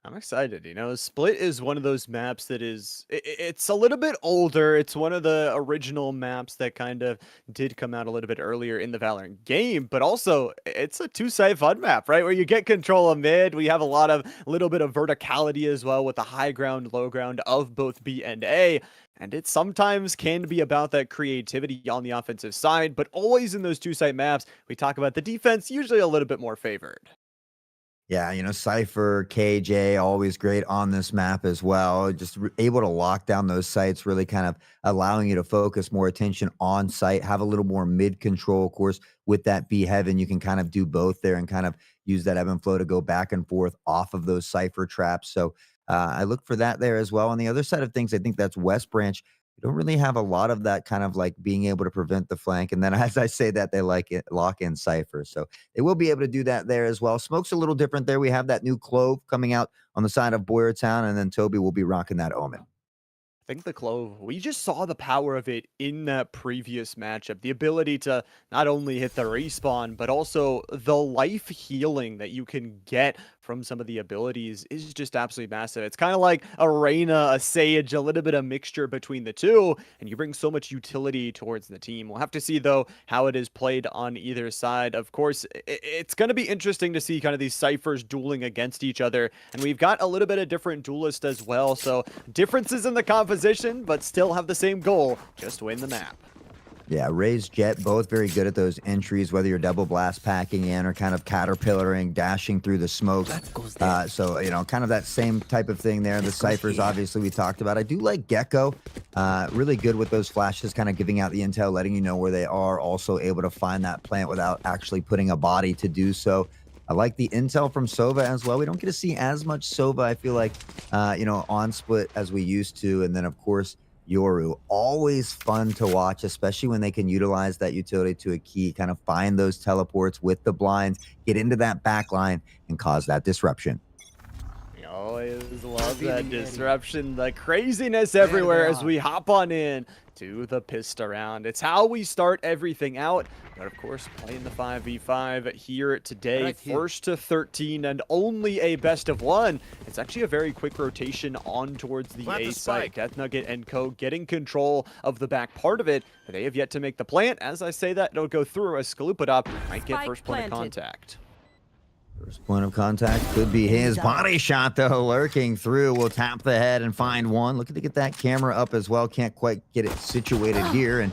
Speaker 2: I'm excited. Split is one of those maps that it's a little bit older. It's one of the original maps that kind of did come out a little bit earlier in the Valorant game, but also it's a two-side fun map, right? Where you get control of mid. We have a little bit of verticality as well with the high ground, low ground of both B and A. And it sometimes can be about that creativity on the offensive side, but always in those two-side maps, we talk about the defense usually a little bit more favored.
Speaker 3: Yeah, Cypher, KJ, always great on this map as well. Just able to lock down those sites, really kind of allowing you to focus more attention on site, have a little more mid control. Of course, with that B Heaven, you can kind of do both there and kind of use that ebb and flow to go back and forth off of those Cypher traps. So I look for that there as well. On the other side of things, I think that's West Branch. You don't really have a lot of that kind of like being able to prevent the flank. And then as I say that, they like it, lock in Cypher. So they will be able to do that there as well. Smoke's a little different there. We have that new Clove coming out on the side of Boyertown, and then Toby will be rocking that Omen.
Speaker 2: I think the Clove, we just saw the power of it in that previous matchup. The ability to not only hit the respawn, but also the life healing that you can get from some of the abilities is just absolutely massive. It's kind of like a Reyna, a Sage, a little bit of mixture between the two, and you bring so much utility towards the team. We'll have to see, though, how it is played on either side. Of course, it's going to be interesting to see kind of these Cyphers dueling against each other, and we've got a little bit of different duelists as well, so differences in the composition, but still have the same goal, just win the map.
Speaker 3: Yeah, Raze, Jet, both very good at those entries, whether you're double blast packing in or kind of caterpillaring, dashing through the smoke. So, kind of that same type of thing there. The Cyphers, obviously, we talked about. I do like Gecko. Really good with those flashes, kind of giving out the intel, letting you know where they are. Also able to find that plant without actually putting a body to do so. I like the intel from Sova as well. We don't get to see as much Sova, I feel like, on Split as we used to. And then, of course, Yoru, always fun to watch, especially when they can utilize that utility to a key, kind of find those teleports with the blinds, get into that back line, and cause that disruption.
Speaker 2: We always love that disruption, the craziness everywhere as we hop on in to the pissed around. It's how we start everything out. But of course, playing the 5v5 here today, first to 13 and only a best of one. It's actually a very quick rotation on towards the A site. Death Nugget and Co getting control of the back part of it. They have yet to make the plant. As I say that, it'll go through as Skalupadop might get first point of contact.
Speaker 3: First point of contact could be his. Body shot, though, lurking through. We'll tap the head and find one. Looking to get that camera up as well. Can't quite get it situated here. And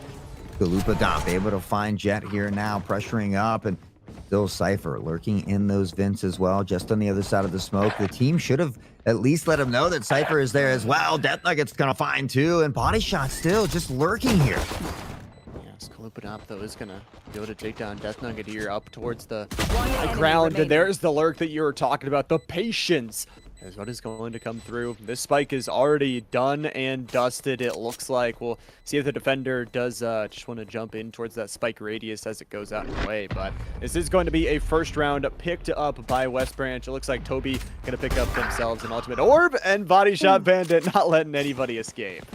Speaker 3: Skalupadop able to find Jet here now, pressuring up. And still Cypher lurking in those vents as well, just on the other side of the smoke. The team should have at least let him know that Cypher is there as well. Death Nugget's going to find two. And Body shot still just lurking here.
Speaker 2: Skalupadop, though, is going to be able to take down Death Nugget here up towards the high ground. And there's the lurk that you were talking about. The patience is what is going to come through. This spike is already done and dusted, it looks like. We'll see if the defender does just want to jump in towards that spike radius as it goes out of the way. But this is going to be a first round picked up by West Branch. It looks like Toby going to pick up themselves an ultimate orb, and Body Shot Bandit not letting anybody escape.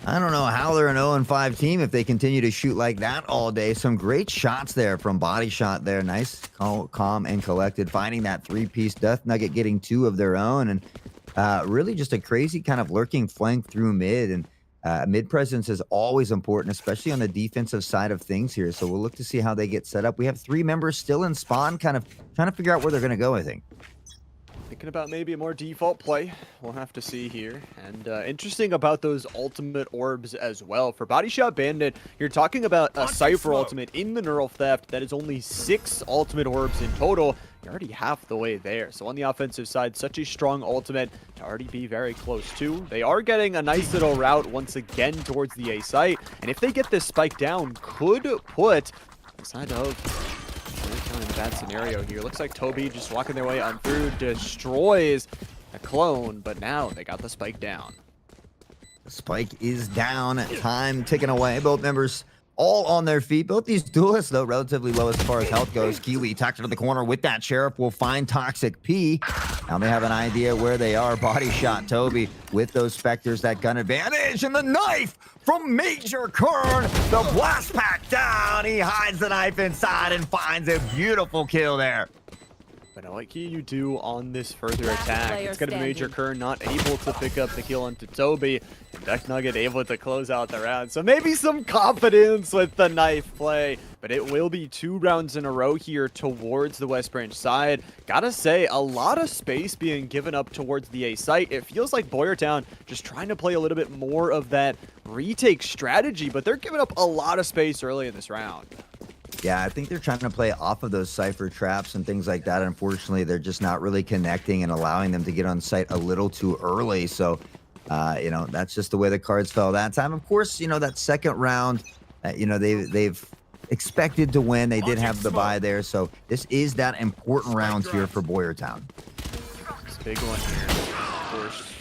Speaker 3: I don't know how they're an 0-5 team if they continue to shoot like that all day. Some great shots there from Body Shot there. Nice, calm, and collected. Finding that three-piece. Death Nugget getting two of their own. And really just a crazy kind of lurking flank through mid. And mid presence is always important, especially on the defensive side of things here. So we'll look to see how they get set up. We have three members still in spawn, kind of trying to figure out where they're going to go, I think.
Speaker 2: Thinking about maybe a more default play. We'll have to see here. And interesting about those ultimate orbs as well. For Body Shot Bandit, you're talking about a Cypher ultimate in the Neural Theft that is only 6 ultimate orbs in total. You're already half the way there. So on the offensive side, such a strong ultimate to already be very close to. They are getting a nice little route once again towards the A site. And if they get this spike down, could put the side of in a bad scenario here. Looks like Toby just walking their way on through, destroys a clone, but now they got the spike down.
Speaker 3: The spike is down. Time ticking away. Both members all on their feet. Both these duelists, though, relatively low as far as health goes. Kiwi tucked into the corner with that Sheriff will find Toxic P. Now they have an idea where they are. Body shot Toby with those Spectres, that gun advantage, and the knife from Major Kern. The blast pack down. He hides the knife inside and finds a beautiful kill there.
Speaker 2: But what can you do on this further
Speaker 4: Last
Speaker 2: attack?
Speaker 4: player
Speaker 2: It's going to be Major
Speaker 4: standing.
Speaker 2: Kern not able to pick up the kill onto Toby. And Duck Nugget able to close out the round. So maybe some confidence with the knife play. But it will be 2 rounds in a row here towards the West Branch side. Gotta say, a lot of space being given up towards the A site. It feels like Boyertown just trying to play a little bit more of that retake strategy. But they're giving up a lot of space early in this round.
Speaker 3: Yeah, I think they're trying to play off of those Cypher traps and things like that. Unfortunately, they're just not really connecting and allowing them to get on site a little too early. So, you know, that's just the way the cards fell that time. Of course, you know, that second round, you know, they've expected to win. They did have the bye there. So this is that important round here for Boyertown.
Speaker 2: It's a big one here. Of course,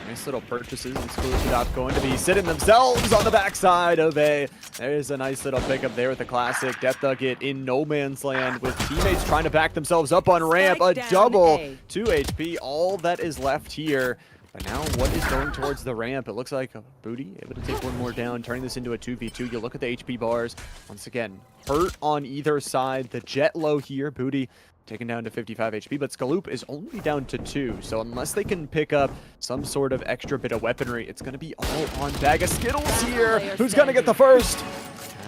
Speaker 2: nice little purchases. Exclusive going to be sitting themselves on the backside of A. There's a nice little pickup there with the classic Death Nugget in no man's land with teammates trying to back themselves up on ramp. A
Speaker 4: Spike down
Speaker 2: double,
Speaker 4: A.
Speaker 2: 2 HP. All that is left here. But now what is going towards the ramp? It looks like Booty able to take one more down, turning this into a 2v2. You look at the HP bars. Once again, hurt on either side. The Jet low here. Booty taken down to 55 HP, but Skaloop is only down to 2. So unless they can pick up some sort of extra bit of weaponry, it's going to be all on Bag of Skittles here. Who's going to get the first?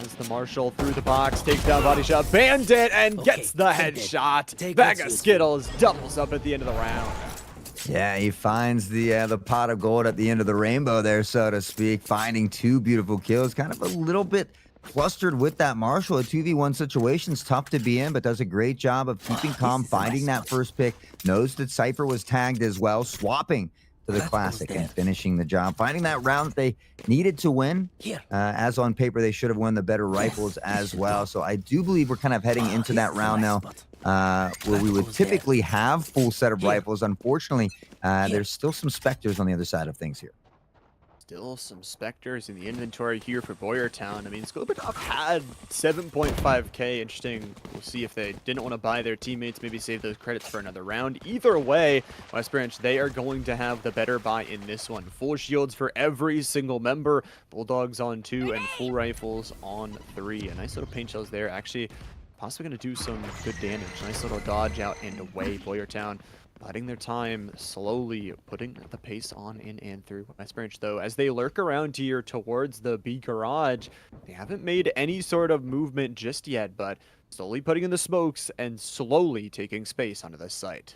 Speaker 2: As the Marshal through the box, takes down body shot, Bandit, and gets the headshot. Bag of Skittles doubles up at the end of the round.
Speaker 3: Yeah, he finds the pot of gold at the end of the rainbow there, so to speak, finding 2 beautiful kills. Kind of a little bit flustered with that Marshal. A 2v1 situation's tough to be in, but does a great job of keeping calm, finding that first pick. Knows that Cypher was tagged as well, swapping to the classic and finishing the job. Finding that round that they needed to win. As on paper, they should have won the better rifles as well. So I do believe we're kind of heading into that round now where we would typically have full set of rifles. Unfortunately, there's still some Spectres on the other side of things here.
Speaker 2: Still some Spectres in the inventory here for Boyertown. I mean, Skilbertov had 7.5k. Interesting. We'll see if they didn't want to buy their teammates, maybe save those credits for another round. Either way, West Branch, they are going to have the better buy in this one. Full shields for every single member. Bulldogs on 2 and full rifles on 3. A nice little paint shells there. Actually, possibly going to do some good damage. Nice little dodge out and away. Boyertown biding their time, slowly putting the pace on in and through. West Branch, though, as they lurk around here towards the B garage, they haven't made any sort of movement just yet, but slowly putting in the smokes and slowly taking space onto this site.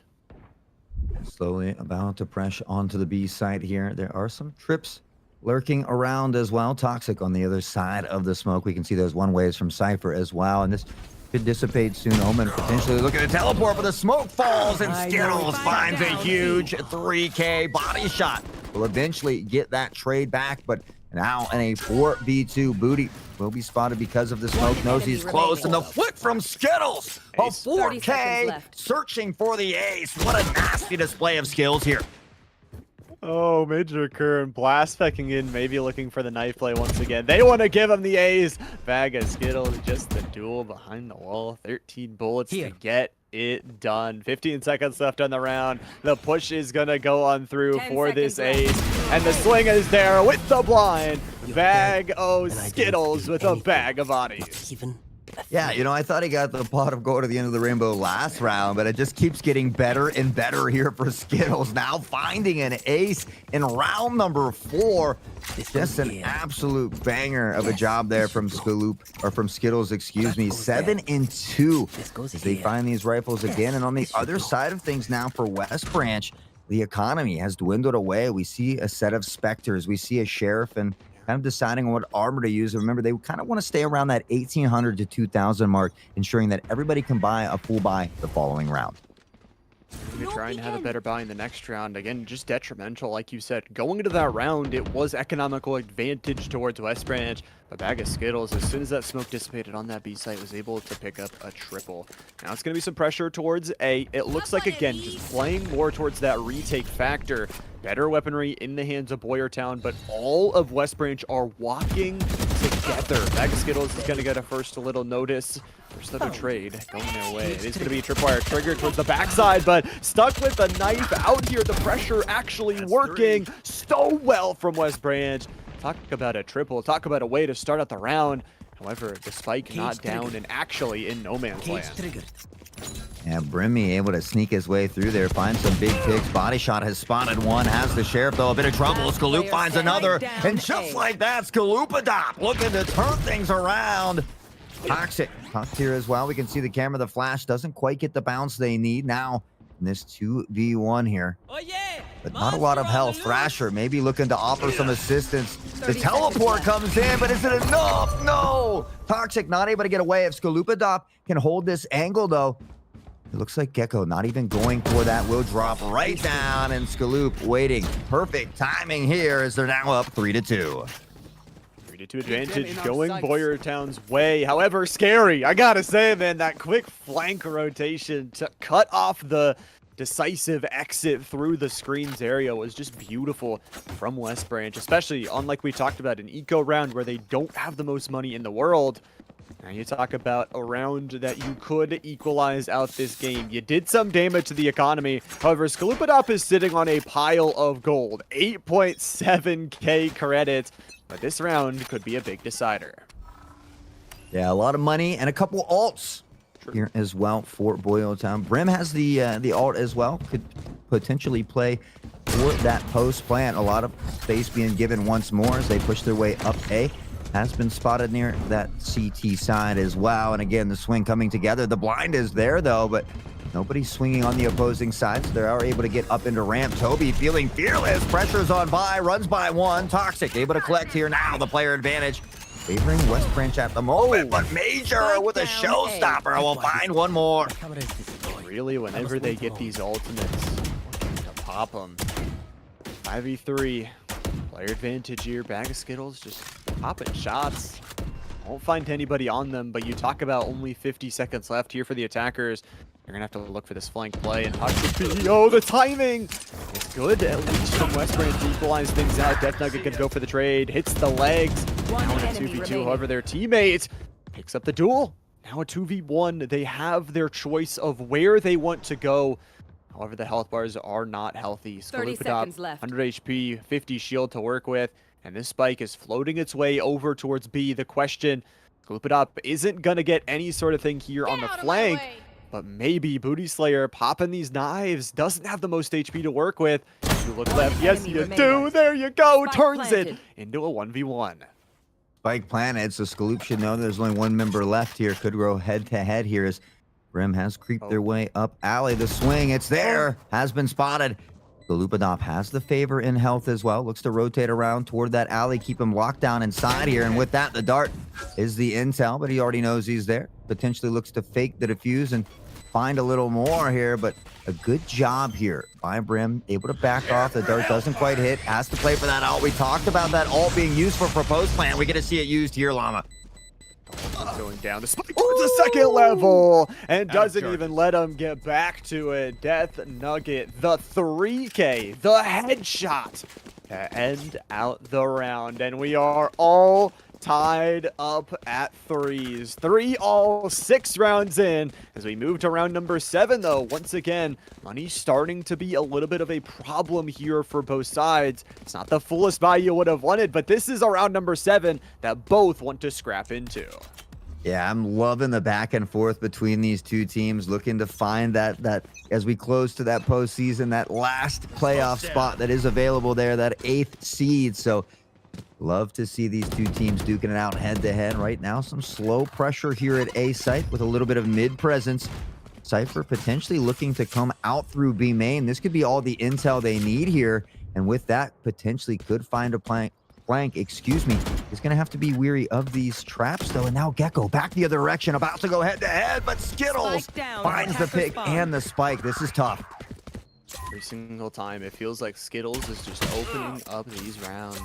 Speaker 3: Slowly about to press onto the B site here. There are some trips lurking around as well. Toxic on the other side of the smoke. We can see those one ways from Cypher as well, and this could dissipate soon. Omen potentially looking to teleport, but the smoke falls and Skittles finds a huge 3k body shot. Will eventually get that trade back, but now in a 4v2, Booty will be spotted because of the smoke. Knows he's close, and the flick from Skittles. A
Speaker 4: 30 seconds
Speaker 3: 4k
Speaker 4: left.
Speaker 3: searching for the ace. What a nasty display of skills here.
Speaker 2: Oh, Major Kern blast pecking in, maybe looking for the knife play once again. They want to give him the A's. Bag of Skittles, just the duel behind the wall. 13 bullets to get it done. 15 seconds left on the round. The push is going to go on through
Speaker 4: 10
Speaker 2: for this
Speaker 4: seconds left.
Speaker 2: Ace. And the swing is there with the blind. Bag of Skittles with a bag of bodies.
Speaker 3: Yeah, you know, I thought he got the pot of gold at the end of the rainbow last round, but it just keeps getting better and better here for Skittles. Now finding an ace in round number 4. Just an absolute banger of a job there from Skittles, excuse me. 7 and 2 as they find these rifles again. And on the other side of things now for West Branch, the economy has dwindled away. We see a set of Spectres. We see a Sheriff and kind of deciding on what armor to use. Remember, they kind of want to stay around that 1,800 to 2,000 mark, ensuring that everybody can buy a full buy the following round.
Speaker 2: Maybe try and have a better buy in the next round. Again, just detrimental, like you said. Going into that round, it was economical advantage towards West Branch. A bag of Skittles, as soon as that smoke dissipated on that B site, was able to pick up a triple. Now it's going to be some pressure towards A. It looks like, again, just playing more towards that retake factor. Better weaponry in the hands of Boyertown, but all of West Branch are walking together. Bag of Skittles is going to get a first little notice. First little trade going their way. It is going to be a tripwire trigger towards the backside, but stuck with the knife out here. The pressure actually working so well from West Branch. Talk about a triple. Talk about a way to start out the round. However, the spike not down and actually in no man's land.
Speaker 3: Yeah, Brimmy able to sneak his way through there, find some big picks. Body shot has spotted one, has the sheriff though a bit of trouble. Skaloop finds another, and just like that, Skaloopadop looking to turn things around. Toxic tucked here as well. We can see the camera, the flash doesn't quite get the bounce they need now in this 2v1 here. But not a lot of health. Thrasher maybe looking to offer some assistance. The teleport comes in, but is it enough? No! Toxic not able to get away. If Skaloopadop can hold this angle though, it looks like Gecko not even going for that. Will drop right down, and Skaloop waiting. Perfect timing here as they're now up 3-2.
Speaker 2: 3-2 advantage going Boyertown's way. However, scary. I gotta say, man, that quick flank rotation to cut off the decisive exit through the screens area was just beautiful from West Branch, especially on, like we talked about, an eco round where they don't have the most money in the world. Now you talk about a round that you could equalize out this game. You did some damage to the economy. However, Skaloopadop is sitting on a pile of gold. 8.7k credits. But this round could be a big decider.
Speaker 3: Yeah, a lot of money and a couple alts here as well for Boyertown. Brim has the alt as well. Could potentially play for that post plant. A lot of space being given once more as they push their way up A. Has been spotted near that CT side as well. And again, the swing coming together. The blind is there though, but nobody's swinging on the opposing side, so they are able to get up into ramp. Toby feeling fearless. Pressure's on by, runs by one. Toxic able to collect here now. The player advantage favoring West Branch at the moment, but Major with a showstopper will find one more.
Speaker 2: Really, whenever they get these ultimates, to pop them. 5v3. Player advantage here. Bag of Skittles just popping shots. Won't find anybody on them, but you talk about only 50 seconds left here for the attackers. You're going to have to look for this flank play. And oh, the timing! It's good, at least from West Branch to equalize things out. Death Nugget can go for the trade. Hits the legs. Now in a 2v2. However, their teammate picks up the duel. Now a 2v1. They have their choice of where they want to go. However, the health bars are not healthy.
Speaker 5: 30 seconds left.
Speaker 2: 100 HP, 50 shield to work with. And this spike is floating its way over towards B. The question, Skaloopadop isn't going to get any sort of thing here on the flank. But maybe Booty Slayer popping these knives doesn't have the most HP to work with. You look left. Yes, you do. There you go. Turns it into a 1v1.
Speaker 3: Spike planted, so Skaloop should know there's only one member left here. Could go head-to-head here as Brim has creeped their way up alley. The swing, it's there. Has been spotted. Skaloopadop has the favor in health as well. Looks to rotate around toward that alley, keep him locked down inside here. And with that, the dart is the intel, but he already knows he's there. Potentially looks to fake the defuse and find a little more here, but a good job here by Brim. Able to back off. The dart doesn't quite hit. Has to play for that ult. We talked about that ult being used for proposed plant. We get to see it used here, Llama.
Speaker 2: Going down the spike towards the second level and doesn't even let him get back to it. Death Nugget, the 3K, the headshot to end out the round. And we are all tied up at 3s. 3 all, 6 rounds in. As we move to round number 7, though, once again, money starting to be a little bit of a problem here for both sides. It's not the fullest value you would have wanted, but this is a round number 7 that both want to scrap into.
Speaker 3: Yeah, I'm loving the back and forth between these two teams, looking to find that as we close to that postseason, that last playoff spot that is available there, that 8th seed. So love to see these two teams duking it out head-to-head right now. Some slow pressure here at A site with a little bit of mid presence. Cypher potentially looking to come out through B main. This could be all the intel they need here. And with that, potentially could find a flank, excuse me. Is going to have to be weary of these traps, though. And now Gecko back the other direction, about to go head-to-head, but Skittles finds the pick and the spike. This is tough.
Speaker 2: Every single time, it feels like Skittles is just opening up these rounds.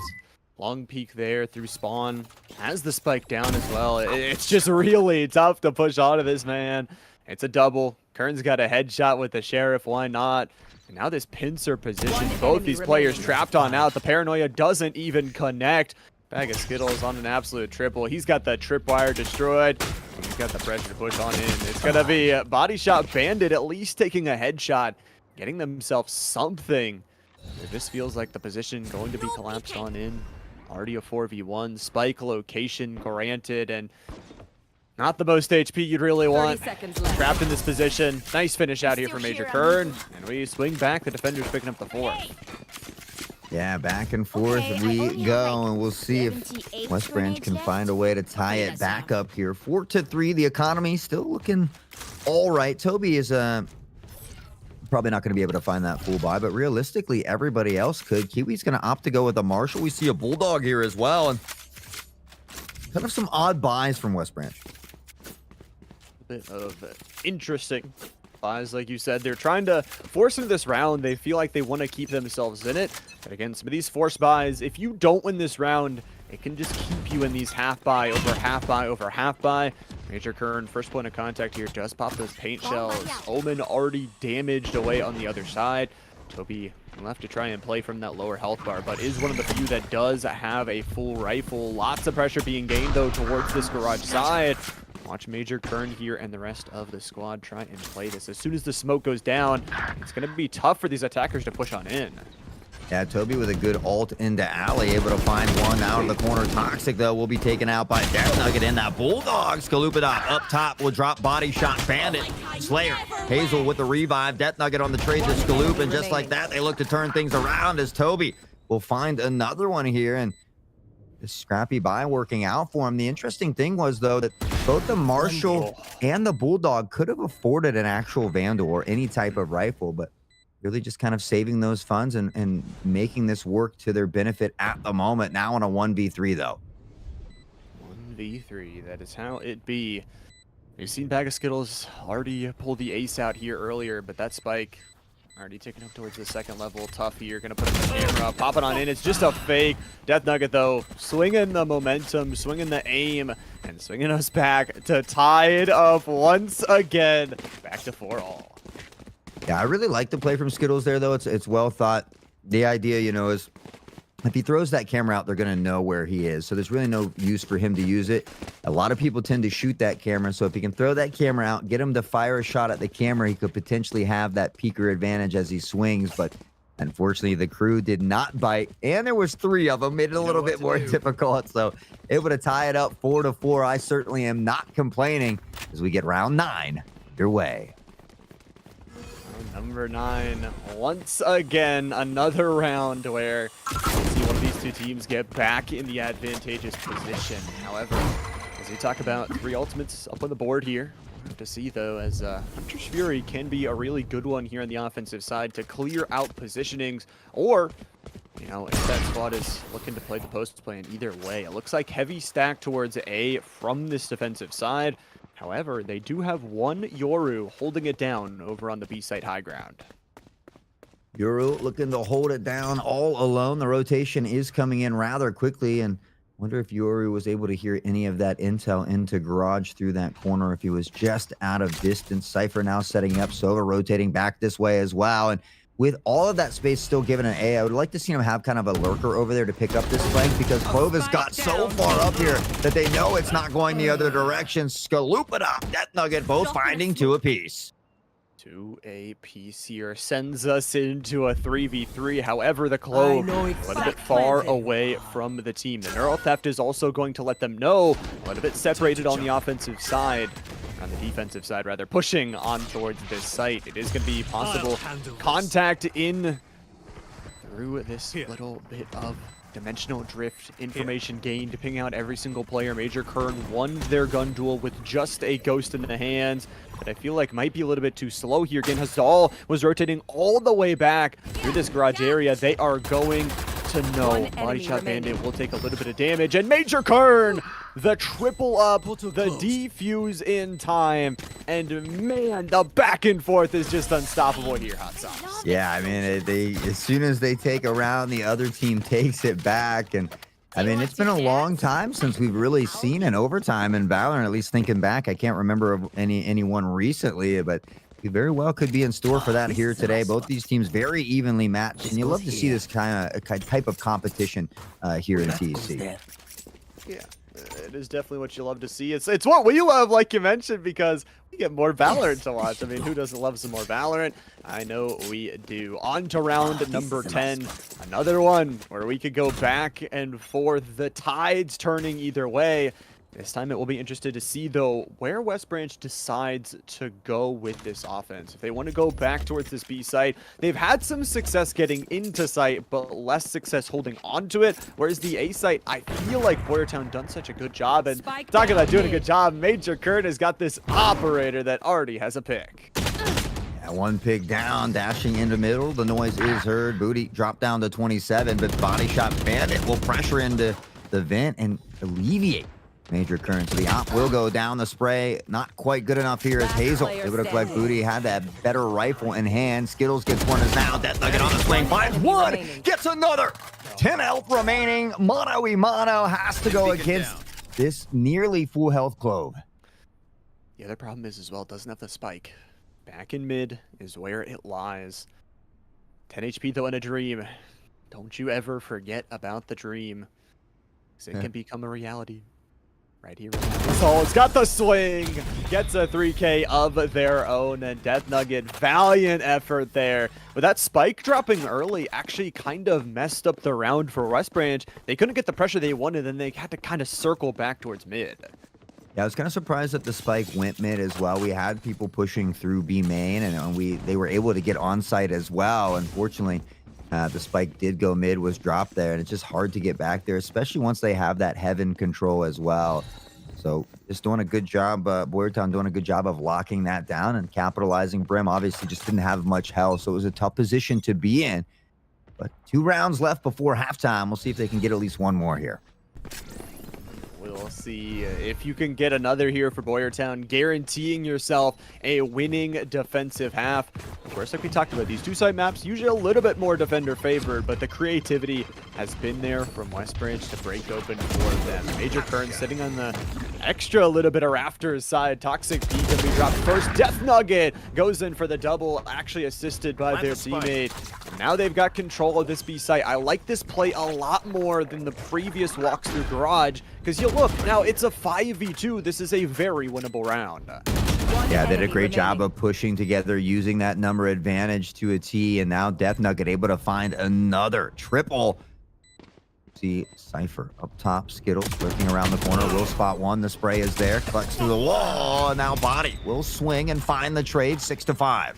Speaker 2: Long peek there through spawn. Has the spike down as well. It's just really tough to push onto this, man. It's a double. Kern's got a headshot with the Sheriff. Why not? And now this pincer position. Both these players trapped on out. The paranoia doesn't even connect. Bag of Skittles on an absolute triple. He's got the tripwire destroyed. He's got the pressure to push on in. It's going to be Body Shot Bandit at least taking a headshot. Getting themselves something. This feels like the position going to be collapsed on in. Already a 4v1. Spike location granted, and not the most HP you'd really want. Trapped in this position. Nice finish out here for Major Kern. And we swing back. The defender's picking up the 4th.
Speaker 3: Yeah, back and forth we go, and we'll see if West Branch can find a way to tie it back up here. 4-3. The economy still looking all right. Toby is probably not going to be able to find that full buy, but realistically, everybody else could. Kiwi's going to opt to go with a Marshall. We see a Bulldog here as well, and kind of some odd buys from West Branch.
Speaker 2: A bit of interesting buys, like you said. They're trying to force into this round. They feel like they want to keep themselves in it. But again, some of these force buys, if you don't win this round, it can just keep you in these half buy over half buy over half buy. Major Kern, first point of contact here, just pop those paint shells. Omen already damaged away on the other side. Toby left to try and play from that lower health bar, but is one of the few that does have a full rifle. Lots of pressure being gained, though, towards this garage side. Watch Major Kern here and the rest of the squad try and play this. As soon as the smoke goes down, it's going to be tough for these attackers to push on in.
Speaker 3: Yeah, Toby with a good ult into alley, able to find one out of the corner. Toxic, though, will be taken out by Death Nugget in that Bulldog. Skalupadot up top will drop Body Shot Bandit. Slayer, Hazel with the revive. Death Nugget on the trade to Skaloop, and just like that, they look to turn things around as Toby will find another one here, and this scrappy buy working out for him. The interesting thing was, though, that both the Marshall and the Bulldog could have afforded an actual Vandal or any type of rifle, but really just kind of saving those funds and making this work to their benefit at the moment. Now on a 1v3, though.
Speaker 2: 1v3, that is how it be. We've seen Bag of Skittles already pull the ace out here earlier, but that spike already taken up towards the second level. Tough here, gonna put in the camera, pop it on in. It's just a fake. Death Nugget, though, swinging the momentum, swinging the aim, and swinging us back to tie it up once again. Back to 4-all.
Speaker 3: Yeah, I really like the play from Skittles there, though. It's well thought. The idea, you know, is if he throws that camera out, they're going to know where he is. So there's really no use for him to use it. A lot of people tend to shoot that camera. So if he can throw that camera out, get him to fire a shot at the camera, he could potentially have that peeker advantage as he swings. But unfortunately, the crew did not bite. And there was 3 of them, made it a little bit more difficult. So able to tie it up 4-4. I certainly am not complaining as we get round 9 your way.
Speaker 2: Number 9, once again, another round where you see one of these two teams get back in the advantageous position. However, as we talk about 3 ultimates up on the board here, we'll have to see, though, as Hunter's Fury can be a really good one here on the offensive side to clear out positionings, or, you know, if that squad is looking to play the post play in either way. It looks like heavy stack towards A from this defensive side. However, they do have one Yoru holding it down over on the B site high ground.
Speaker 3: Yoru looking to hold it down all alone. The rotation is coming in rather quickly, and wonder if Yoru was able to hear any of that intel into garage through that corner, if he was just out of distance. Cypher now setting up, Sova rotating back this way as well, and with all of that space still given an A, I would like to see him have kind of a lurker over there to pick up this flank, because Clovis got so far up here that they know it's not going the other direction. Skalupadot, Death Nugget, both finding 2 apiece.
Speaker 2: 2 apiece here sends us into a 3v3. However, the Clove a little bit far away from the team. The Neural Theft is also going to let them know a little bit separated on the offensive side. On the defensive side, rather, pushing on towards this site. It is going to be possible contact in through this little bit of dimensional drift information gained, ping out every single player. Major Kern won their gun duel with just a ghost in the hands, but I feel like might be a little bit too slow here. Again, Hazal was rotating all the way back through this garage area. They are going to no.
Speaker 4: One
Speaker 2: Body
Speaker 4: enemy
Speaker 2: shot
Speaker 4: remaining.
Speaker 2: bandit will take a little bit of damage, and Major Kern, the triple up, the defuse in time, and man, the back and forth is just unstoppable here, Hot Sauce.
Speaker 3: Yeah, I mean, they as soon as they take a round, the other team takes it back, and I mean, it's been a long time since we've really seen an overtime in Valorant. At least thinking back, I can't remember of anyone recently, but we very well could be in store for that here today. Both these teams very evenly matched, and you love to see this type of competition here in TEC.
Speaker 2: Yeah, it is definitely what you love to see. It's what we love, like you mentioned, because we get more Valorant to watch. I mean, who doesn't love some more Valorant? I know we do. On to round number 10. Another one where we could go back and forth. The tide's turning either way. This time it will be interested to see, though, where West Branch decides to go with this offense. If they want to go back towards this B site, they've had some success getting into site, but less success holding onto it. Whereas the A site, I feel like Boyertown done such a good job. And talking about doing a good job, Major Kern has got this operator that already has a pick.
Speaker 3: Yeah, one pick down, dashing into middle. The noise is heard. Booty dropped down to 27, but body shot bandit will pressure into the vent and alleviate Major Kern. So the op will go down the spray. Not quite good enough here as Hazel able to collect Booty. Had that better rifle in hand. Skittles gets one as now. Death Nugget on the swing. Finds one. Gets another. 10 health remaining. Mono has to go against this nearly full health Clove.
Speaker 2: The other problem is as well, it doesn't have the spike. Back in mid is where it lies. 10 HP though in a dream. Don't you ever forget about the dream. 'Cause it can become a reality. Right here, right now. So it's got the swing, gets a 3K of their own, and Death Nugget, valiant effort there. But that spike dropping early actually kind of messed up the round for West Branch. They couldn't get the pressure they wanted, and they had to kind of circle back towards mid.
Speaker 3: Yeah, I was kind of surprised that the spike went mid as well. We had people pushing through B main, and they were able to get on site as well. Unfortunately, the spike did go mid, was dropped there, and it's just hard to get back there, especially once they have that heaven control as well. So just doing a good job, Boyertown doing a good job of locking that down and capitalizing. Brim obviously just didn't have much health, so it was a tough position to be in. But 2 rounds left before halftime. We'll see if they can get at least one more here.
Speaker 2: We'll see if you can get another here for Boyertown, guaranteeing yourself a winning defensive half. Of course, like we talked about, these 2-side maps usually a little bit more defender favored, but the creativity has been there from West Branch to break open for them. Major Kern sitting on the extra little bit of rafters side. Toxic P can be dropped first. Death Nugget goes in for the double, actually assisted by their teammate. Now they've got control of this B site. I like this play a lot more than the previous walks through Garage, because you look, now it's a 5v2. This is a very winnable round.
Speaker 3: Yeah, they did a great job of pushing together, using that number advantage to a T, and now Death Nugget able to find another triple. See Cypher up top, Skittles lurking around the corner, will spot one, the spray is there, collects through the wall, and now Body will swing and find the trade. 6-5.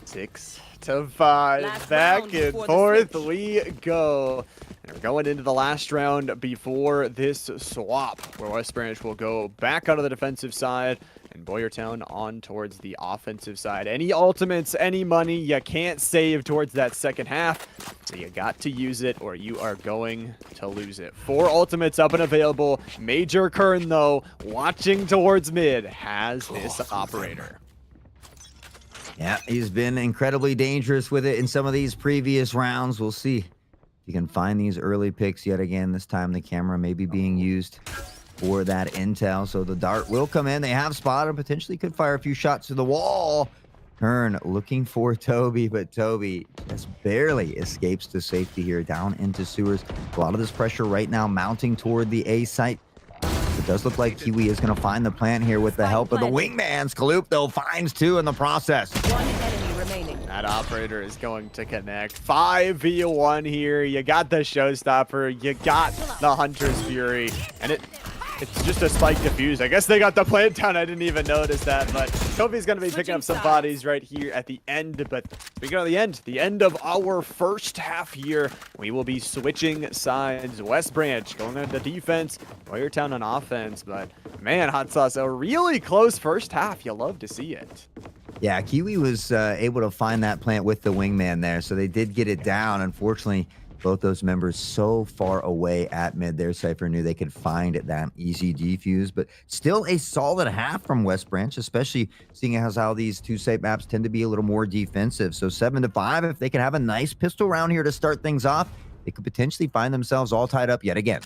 Speaker 2: 6-5,
Speaker 4: Last
Speaker 2: back
Speaker 4: round
Speaker 2: and
Speaker 4: before the
Speaker 2: forth
Speaker 4: switch.
Speaker 2: we go. And we're going into the last round before this swap, where West Branch will go back out of the defensive side and Boyertown on towards the offensive side. Any ultimates, any money, you can't save towards that second half, so you got to use it or you are going to lose it. 4 ultimates up and available. Major Kern, though, watching towards mid, has this operator.
Speaker 3: Yeah, he's been incredibly dangerous with it in some of these previous rounds. We'll see if you can find these early picks yet again. This time the camera may be being used for that intel. So the dart will come in. They have spotted, potentially could fire a few shots to the wall. Kern looking for Toby, but Toby just barely escapes to safety here, down into sewers. A lot of this pressure right now mounting toward the A site. It does look like Kiwi is going to find the plant here with the help of the wingman. Skaloop, though, finds 2 in the process.
Speaker 4: One enemy remaining.
Speaker 2: That operator is going to connect. 5v1 here. You got the showstopper. You got the Hunter's Fury. And it's just a spike defuse. I guess they got the plant down. I didn't even notice that. But Toby's going to be picking up some bodies right here at the end. But speaking of the end of our first half here, we will be switching sides. West Branch going into defense, Boyertown on offense. But man, Hot Sauce, a really close first half. You love to see it.
Speaker 3: Yeah, Kiwi was able to find that plant with the wingman there, so they did get it down. Unfortunately, both those members so far away at mid there. Cypher knew they could find that easy defuse, but still a solid half from West Branch, especially seeing as how these two site maps tend to be a little more defensive. So 7-5, if they can have a nice pistol round here to start things off, they could potentially find themselves all tied up yet again.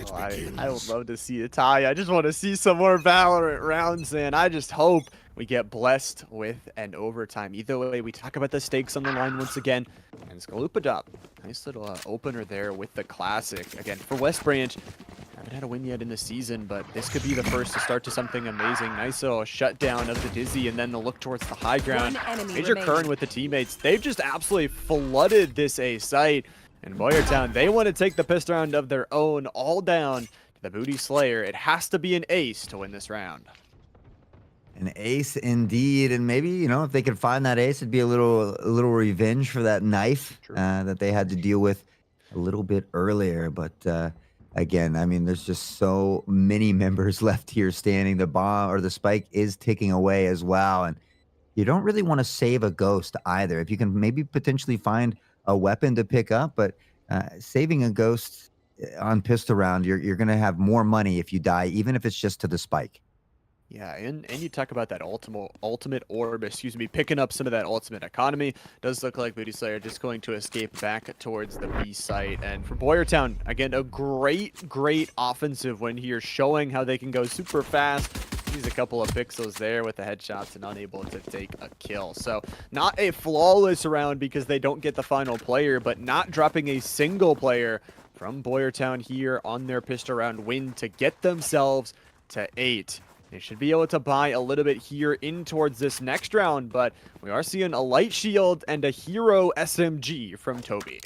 Speaker 2: Oh, I would love to see a tie. I just want to see some more Valorant rounds, and I just hope we get blessed with an overtime. Either way, we talk about the stakes on the line once again. And Skalupadop, nice little opener there with the classic. Again, for West Branch, haven't had a win yet in the season, but this could be the first to start to something amazing. Nice little shutdown of the Dizzy, and then the look towards the high ground. Major Kern with the teammates. They've just absolutely flooded this A site. And Boyertown, they want to take the pistol round of their own all down to the Booty Slayer. It has to be an ace to win this round.
Speaker 3: An ace indeed, and maybe, you know, if they could find that ace, it'd be a little revenge for that knife that they had to deal with a little bit earlier. But again, I mean, there's just so many members left here standing. The bomb or the spike is ticking away as well, and you don't really want to save a ghost either. If you can maybe potentially find a weapon to pick up, but saving a ghost on pistol round, you're gonna have more money if you die, even if it's just to the spike.
Speaker 2: Yeah, and you talk about that ultimate orb, picking up some of that ultimate economy. Does look like Booty Slayer just going to escape back towards the B site. And for Boyertown, again, a great offensive win here, showing how they can go super fast. Use a couple of pixels there with the headshots and unable to take a kill. So not a flawless round because they don't get the final player, but not dropping a single player from Boyertown here on their pistol round win to get themselves to 8. They should be able to buy a little bit here in towards this next round, but we are seeing a light shield and a hero SMG from Toby.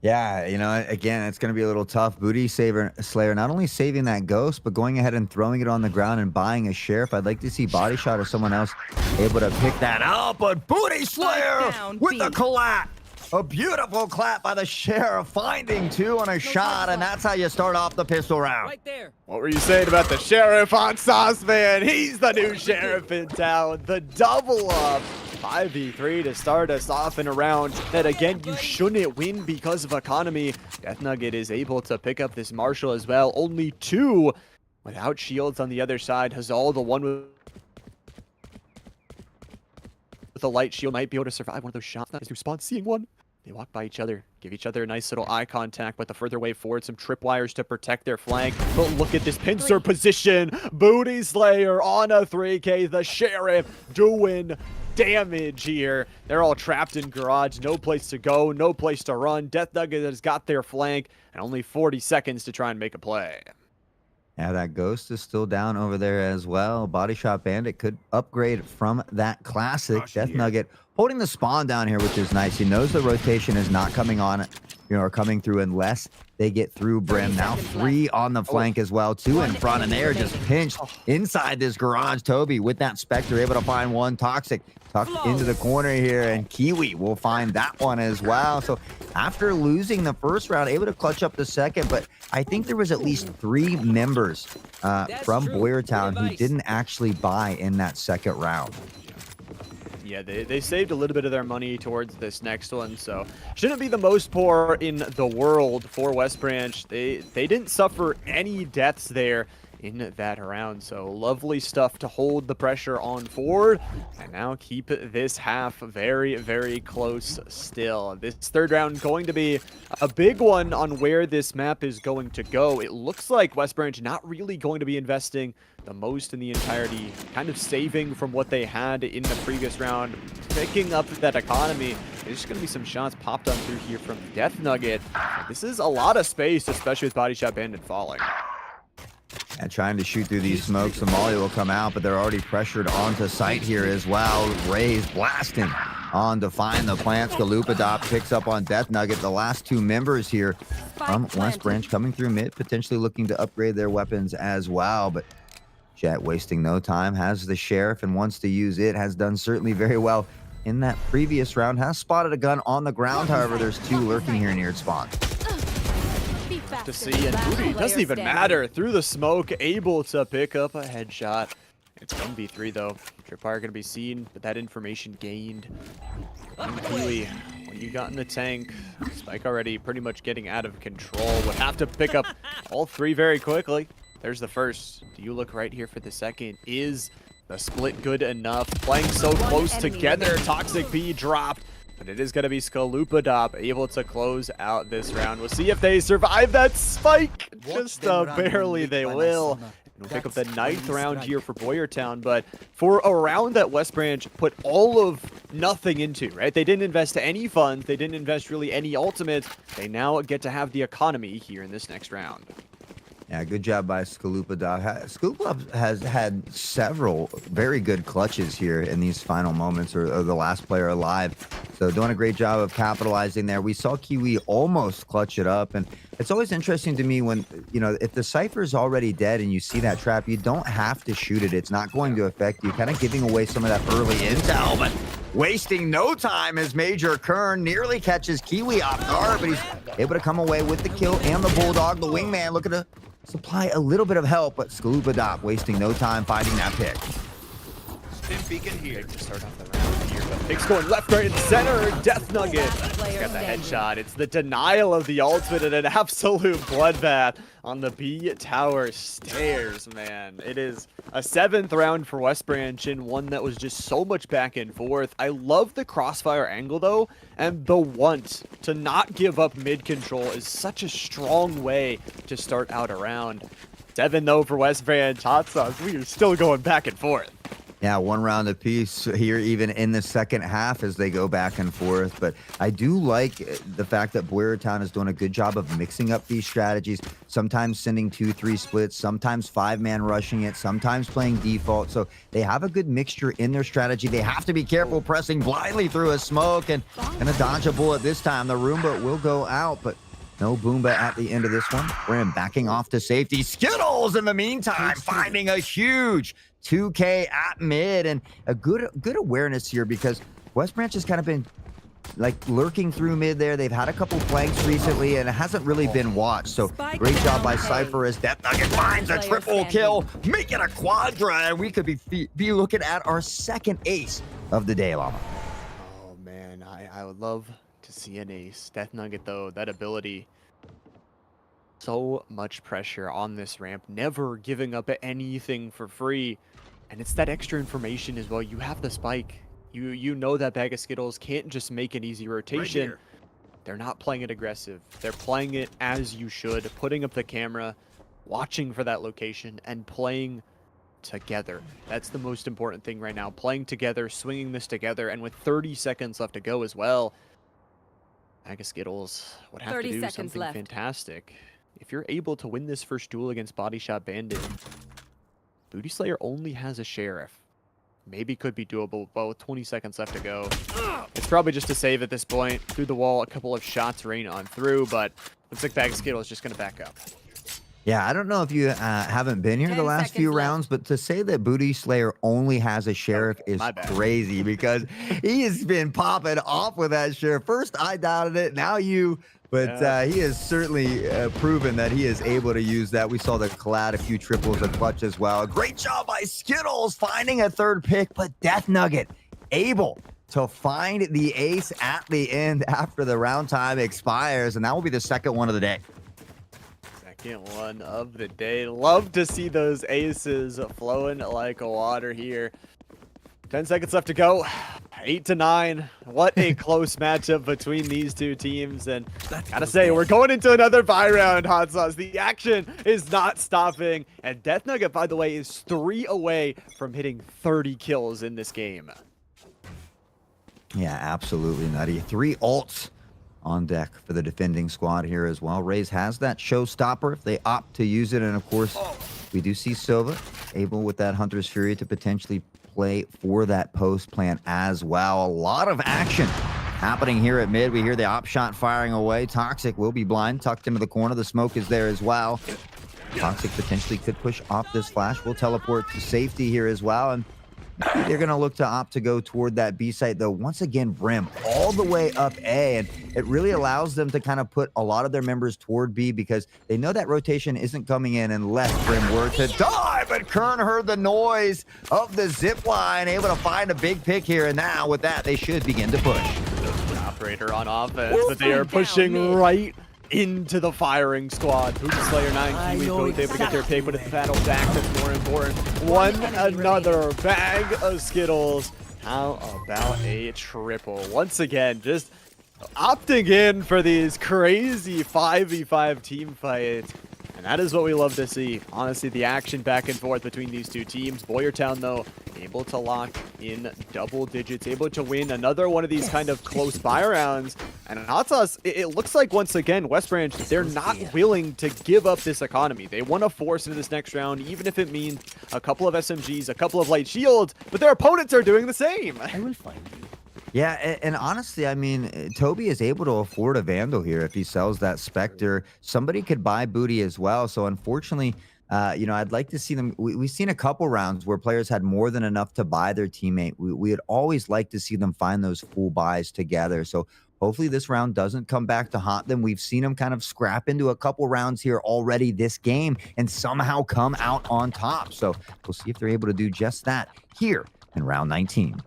Speaker 3: Yeah, you know, again, it's going to be a little tough. Booty Slayer not only saving that ghost, but going ahead and throwing it on the ground and buying a sheriff. I'd like to see Body Shot or someone else able to pick that up, but Booty Slayer with the clap. A beautiful clap by the sheriff, finding 2 on a shot, and that's how you start off the pistol round.
Speaker 5: Right there.
Speaker 2: What were you saying about the sheriff on Sauce, man? He's the new sheriff in town. The double up. 5v3 to start us off in a round that, again, you shouldn't win because of economy. Death Nugget is able to pick up this Marshall as well. Only 2 without shields on the other side. Hazal, the one with a light shield, might be able to survive one of those shots. That is response, seeing one. They walk by each other, give each other a nice little eye contact, but the further way forward, some tripwires to protect their flank. But look at this pincer position. Booty Slayer on a 3K. The sheriff doing damage here. They're all trapped in garage. No place to go, no place to run. Death Nugget has got their flank, and only 40 seconds to try and make a play.
Speaker 3: Yeah, that ghost is still down over there as well. Body Shot Bandit could upgrade from that classic. Death Nugget holding the spawn down here, which is nice. He knows the rotation is not coming on, or coming through unless they get through Brim. Now 3 on the flank as well, 2 in front, and they are just pinched inside this garage. Toby with that Spectre able to find one. Toxic tucked into the corner here, and Kiwi will find that one as well. So after losing the first round, able to clutch up the second, but I think there was at least 3 members from Boyertown who didn't actually buy in that second round.
Speaker 2: Yeah, they saved a little bit of their money towards this next one, so shouldn't be the most poor in the world for West Branch. They didn't suffer any deaths there in that round, so lovely stuff to hold the pressure on forward and now keep this half very close still. This third round going to be a big one on where this map is going to go. It looks like West Branch not really going to be investing the most in the entirety, kind of saving from what they had in the previous round, picking up that economy. There's just going to be some shots popped on through here from Death Nugget. This is a lot of space, especially with Body Shot Bandit falling.
Speaker 3: And trying to shoot through these smokes, the molly will come out, but they're already pressured onto site here as well. Rays blasting on to find the plants. Galupadop picks up on Death Nugget. The last 2 members here from West Branch coming through mid, potentially looking to upgrade their weapons as well. But Jet wasting no time, has the sheriff and wants to use it, has done certainly very well in that previous round, has spotted a gun on the ground. However, there's 2 lurking here near spawn.
Speaker 2: To see, and Booty doesn't even matter. Through the smoke, able to pick up a headshot. It's 1v3 though. Tripwire gonna be seen, but that information gained. And Kiwi, what you got in the tank? Spike already pretty much getting out of control. Would have to pick up all three very quickly. There's the first. Do you look right here for the second? Is the split good enough? Playing so close together. Toxic B dropped. But it is going to be Skalupadop able to close out this round. We'll see if they survive that spike. Just barely they will. We'll pick up the 9th round here for Boyertown, but for a round that West Branch put all of nothing into, right? They didn't invest any funds. They didn't invest really any ultimates. They now get to have the economy here in this next round.
Speaker 3: Yeah, good job by Skalupadop. Skalupadop has had several very good clutches here in these final moments, or the last player alive. So doing a great job of capitalizing there. We saw Kiwi almost clutch it up, and it's always interesting to me when, you know, if the Cypher is already dead and you see that trap, you don't have to shoot it. It's not going to affect you. Kind of giving away some of that early intel, but wasting no time as Major Kern nearly catches Kiwi off guard, but he's able to come away with the kill and the Bulldog. The wingman looking to supply a little bit of help, but Skalupadop wasting no time finding that pick.
Speaker 5: Stim beacon here.
Speaker 2: To start off the round here, but Pick's going left, right, and center. Death Nugget. He's got the headshot. It's the denial of the ultimate and an absolute bloodbath on the B tower stairs, man. It is a 7th round for West Branch and one that was just so much back and forth. I love the crossfire angle though, and the want to not give up mid control is such a strong way to start out a round. 7 though for West Branch. Hot sauce, we are still going back and forth.
Speaker 3: Yeah, 1 round apiece here, even in the second half as they go back and forth. But I do like the fact that Boyertown is doing a good job of mixing up these strategies, sometimes sending 2-3 splits, sometimes 5-man rushing it, sometimes playing default. So they have a good mixture in their strategy. They have to be careful pressing blindly through a smoke and gonna dodge a bullet this time. The Roomba will go out, but no Boomba at the end of this one. We're backing off to safety. Skittles in the meantime, finding a huge 2K at mid, and a good awareness here because West Branch has kind of been like lurking through mid there. They've had a couple flanks recently, and it hasn't really been watched. So great job by Cypher as Death Nugget finds a triple kill, make it a quadra, and we could be looking at our second ace of the day, Llama.
Speaker 2: Oh man, I would love to see an ace. Death Nugget though, that ability. So much pressure on this ramp, never giving up anything for free. And it's that extra information as well. You have the spike. You know that bag of Skittles can't just make an easy rotation.
Speaker 5: Right,
Speaker 2: they're not playing it aggressive. They're playing it as you should, putting up the camera, watching for that location, and playing together. That's the most important thing right now. Playing together, swinging this together, and with 30 seconds left to go as well, bag of Skittles would have to do something fantastic. If you're able to win this first duel against Body Shot Bandit, Booty Slayer only has a Sheriff. Maybe could be doable, but with 20 seconds left to go, it's probably just a save at this point. Through the wall, a couple of shots rain on through, but looks like Bag of Skittle is just going to back up.
Speaker 3: Yeah, I don't know if you haven't been here the last few rounds, but to say that Booty Slayer only has a Sheriff is crazy because he has been popping off with that Sheriff. First, I doubted it, now you. But he has certainly proven that he is able to use that. We saw the collab, a few triples, a clutch as well. Great job by Skittles finding a 3rd pick, but Death Nugget able to find the ace at the end after the round time expires, and that will be the 2nd one of the day.
Speaker 2: Second one of the day. Love to see those aces flowing like water here. 10 seconds left to go. 8-9. What a close matchup between these two teams. And gotta say, we're going into another bye round, Hot Sauce. The action is not stopping. And Death Nugget, by the way, is 3 away from hitting 30 kills in this game.
Speaker 3: Yeah, absolutely nutty. 3 ults on deck for the defending squad here as well. Raze has that showstopper if they opt to use it. And of course, we do see Silva able with that Hunter's Fury to potentially play for that post plan as well. A lot of action happening here at mid. We hear the op shot firing away. Toxic will be blind, tucked into the corner. The smoke is there as well. Toxic potentially could push off this flash. We'll teleport to safety here as well. And They're going to look to opt to go toward that B site, though. Once again, Brim all the way up A, and it really allows them to kind of put a lot of their members toward B because they know that rotation isn't coming in unless Brim were to die. But Kern heard the noise of the zip line, able to find a big pick here, and now with that, they should begin to push.
Speaker 2: Operator on offense, but they are pushing right into the firing squad. Booty Slayer 9 Kiwi both able to get their pick, but it's the battle back that's more important. One another bag of Skittles. How about a triple? Once again, just opting in for these crazy 5v5 team fights. And that is what we love to see. Honestly, the action back and forth between these two teams. Boyertown, though, able to lock in double digits, able to win another one of these kind of close buy rounds. And Atas, it looks like, once again, West Branch, they're not willing to give up this economy. They want to force into this next round, even if it means a couple of SMGs, a couple of light shields, but their opponents are doing the same.
Speaker 6: I will find you.
Speaker 3: Yeah, and honestly, I mean, Toby is able to afford a Vandal here if he sells that Spectre. Somebody could buy Booty as well. So unfortunately, you know, I'd like to see them. We've seen a couple rounds where players had more than enough to buy their teammate. We'd always like to see them find those full buys together. So hopefully this round doesn't come back to haunt them. We've seen them kind of scrap into a couple rounds here already this game and somehow come out on top. So we'll see if they're able to do just that here in round 19.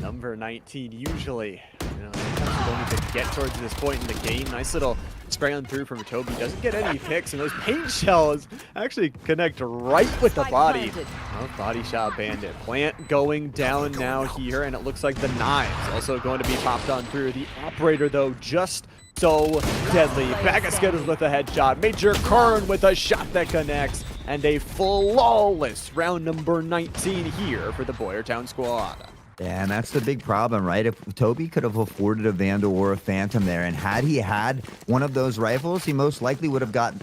Speaker 2: Number 19, usually. You know, sometimes you don't need to get towards this point in the game. Nice little spray on through from Toby. Doesn't get any picks, and those paint shells actually connect right with the body. Oh, body shot bandit. Plant going down now here, and it looks like the knives also going to be popped on through. The operator, though, just so deadly. Bag of Skittles with a headshot. Major Kern with a shot that connects. And a flawless round number 19 here for the Boyertown squad.
Speaker 3: Yeah, and that's the big problem, right? If Toby could have afforded a Vandal or a Phantom there, and had he had one of those rifles, he most likely would have gotten,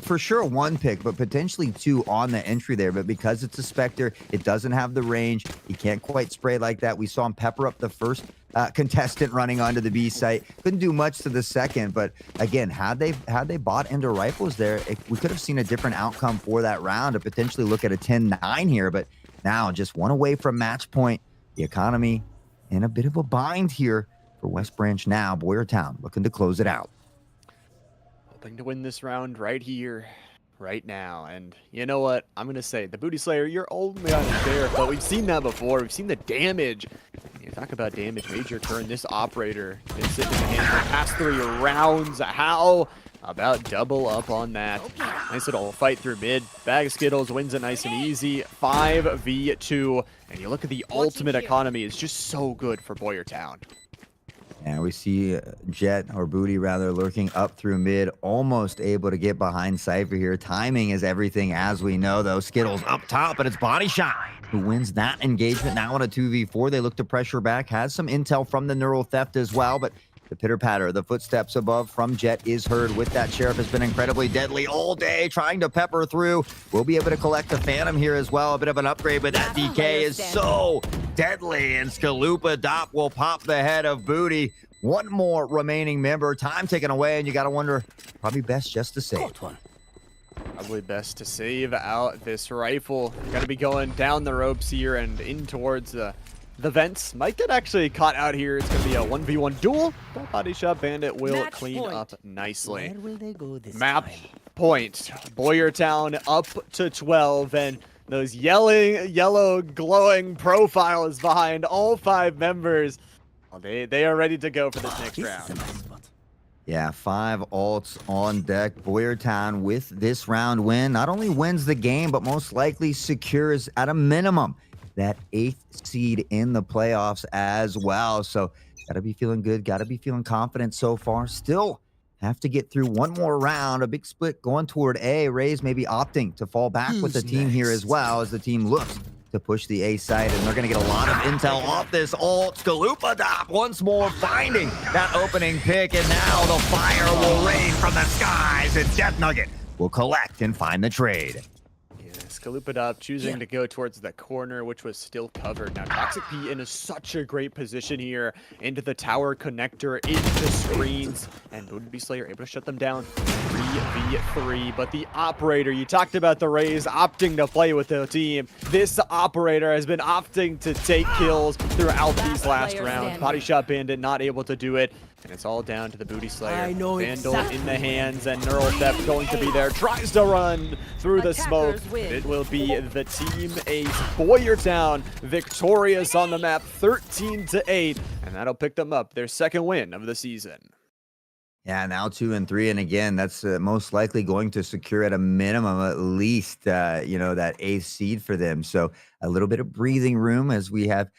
Speaker 3: for sure, one pick, but potentially two on the entry there. But because it's a Spectre, it doesn't have the range. He can't quite spray like that. We saw him pepper up the first contestant running onto the B site. Couldn't do much to the second, but again, had they bought into rifles there, we could have seen a different outcome for that round to potentially look at a 10-9 here. But now just one away from match point. The economy in a bit of a bind here for West Branch now. Boyertown looking to close it out.
Speaker 2: Hoping to win this round right here, right now. And you know what? I'm going to say, the Booty Slayer, you're only on there, but we've seen that before. We've seen the damage. You talk about damage. Major Kern, this operator is sitting in the hands for the past 3 rounds. How about double up on that? Nice little fight through mid. Bag of Skittles wins it nice and easy. 5v2. And you look at the ultimate economy. It's just so good for Boyertown.
Speaker 3: And we see Jet, or Booty rather, lurking up through mid, almost able to get behind Cypher here. Timing is everything, as we know, though. Skittles up top, but it's Body Shot who wins that engagement. Now on a 2v4, they look to pressure back. Has some intel from the neural theft as well, but the pitter-patter, the footsteps above from Jet is heard with that. Sheriff has been incredibly deadly all day, trying to pepper through. We'll be able to collect the Phantom here as well. A bit of an upgrade, but that DK is so deadly, and Skalupa Dop will pop the head of Booty. One more remaining member. Time taken away, and you got to wonder, probably best just to save.
Speaker 2: Probably best to save out this rifle. Gonna be going down the ropes here and in towards the vents. Might get actually caught out here. It's going to be a 1v1 duel. That Body Shot Bandit will
Speaker 6: Match
Speaker 2: clean
Speaker 6: point.
Speaker 2: up nicely.
Speaker 6: Where will they go this
Speaker 2: Map
Speaker 6: time?
Speaker 2: point. Boyertown up to 12, and those yellow glowing profiles behind all 5 members. Well, they are ready to go for this next
Speaker 6: This is
Speaker 2: round.
Speaker 6: a nice spot.
Speaker 3: Yeah, 5 alts on deck. Boyertown with this round win not only wins the game, but most likely secures at a minimum that 8th seed in the playoffs as well. So gotta be feeling good, gotta be feeling confident so far. Still have to get through one more round. A big split going toward A. Rays maybe opting to fall back with the team here as well, as the team looks to push the A side, and they're going to get a lot of intel off this ult. Skalupa Dop once more finding that opening pick, and now the fire will rain from the skies, and Death Nugget will collect and find the trade.
Speaker 2: Yes, Skalupadop choosing to go towards the corner, which was still covered. Now, Toxic P in such a great position here into the tower connector, into the screens, and Booty Slayer able to shut them down 3v3. But the operator, you talked about the Rays opting to play with the team. This operator has been opting to take kills throughout these last rounds. Body Shot Bandit not able to do it. And it's all down to the Booty Slayer. Vandal in the hands, and Neural Theft going to be there. Tries to run through the smoke. It will be the Team Ace Boyertown victorious on the map, 13-8. And that'll pick them up their second win of the season.
Speaker 3: Yeah, now 2-3, and again, that's most likely going to secure at a minimum at least, that 8th seed for them. So a little bit of breathing room as we have,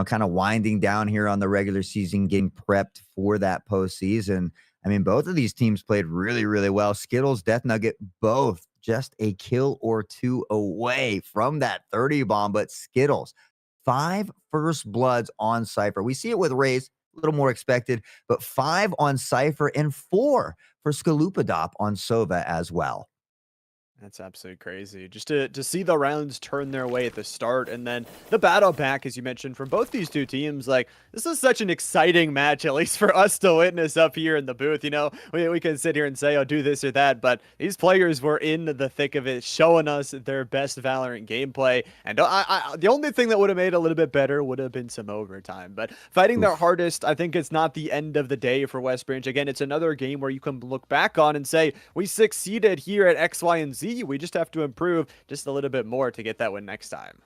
Speaker 3: kind of winding down here on the regular season, getting prepped for that postseason. I mean, both of these teams played really, really well. Skittles, Death Nugget, both just a kill or two away from that 30 bomb, but Skittles, 5 first bloods on Cypher. We see it with Rays, a little more expected, but 5 on Cypher and 4 for Skalupadop on Sova as well.
Speaker 2: That's absolutely crazy. Just to see the rounds turn their way at the start, and then the battle back, as you mentioned, from both these two teams. Like, this is such an exciting match, at least for us to witness up here in the booth. We can sit here and say, oh, do this or that, but these players were in the thick of it, showing us their best Valorant gameplay. And the only thing that would have made it a little bit better would have been some overtime. But fighting their hardest, I think it's not the end of the day for West Branch. Again, it's another game where you can look back on and say, we succeeded here at X, Y, and Z. We just have to improve just a little bit more to get that win next time.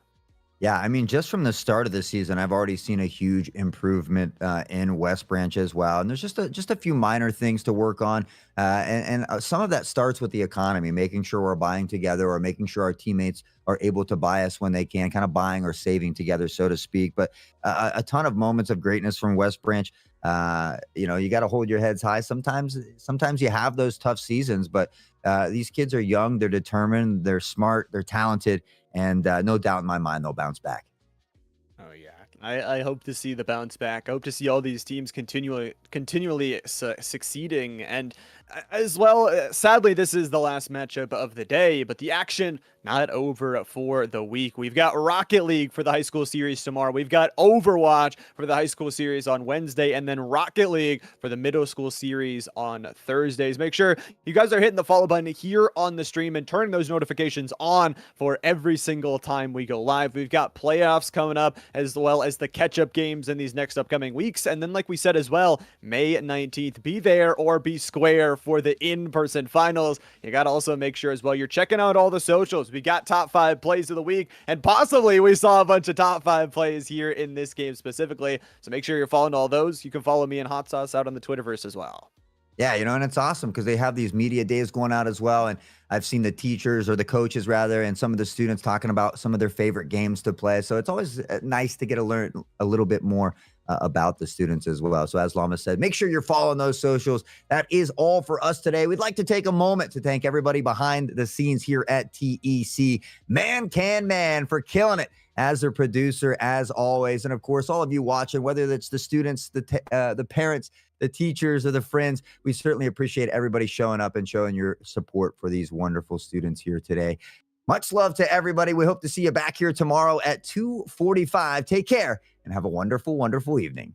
Speaker 3: Yeah, I mean, just from the start of the season, I've already seen a huge improvement in West Branch as well. And there's just a few minor things to work on. And some of that starts with the economy, making sure we're buying together or making sure our teammates are able to buy us when they can, kind of buying or saving together, so to speak. But a ton of moments of greatness from West Branch. You got to hold your heads high. Sometimes you have those tough seasons, but these kids are young, they're determined, they're smart, they're talented, and no doubt in my mind they'll bounce back.
Speaker 2: Oh yeah, I hope to see the bounce back. I hope to see all these teams continually succeeding, and as well, sadly, this is the last matchup of the day, but the action not over for the week. We've got Rocket League for the high school series tomorrow. We've got Overwatch for the high school series on Wednesday, and then Rocket League for the middle school series on Thursdays. Make sure you guys are hitting the follow button here on the stream and turning those notifications on for every single time we go live. We've got playoffs coming up, as well as the catch-up games in these next upcoming weeks. And then, like we said as well, May 19th, be there or be square for the in-person finals. You got to also make sure as well you're checking out all the socials. We got top 5 plays of the week, and possibly we saw a bunch of top 5 plays here in this game specifically. So make sure you're following all those. You can follow me and Hot Sauce out on the Twitterverse as well.
Speaker 3: Yeah, and it's awesome because they have these media days going out as well. And I've seen the teachers, or the coaches rather, and some of the students talking about some of their favorite games to play. So it's always nice to get to learn a little bit more about the students as well. So as Lama said, make sure you're following those socials. That is all for us today. We'd like to take a moment to thank everybody behind the scenes here at TEC. Man, for killing it as their producer, as always. And of course, all of you watching, whether it's the students, the parents, the teachers, or the friends, we certainly appreciate everybody showing up and showing your support for these wonderful students here today. Much love to everybody. We hope to see you back here tomorrow at 2:45. Take care and have a wonderful, wonderful evening.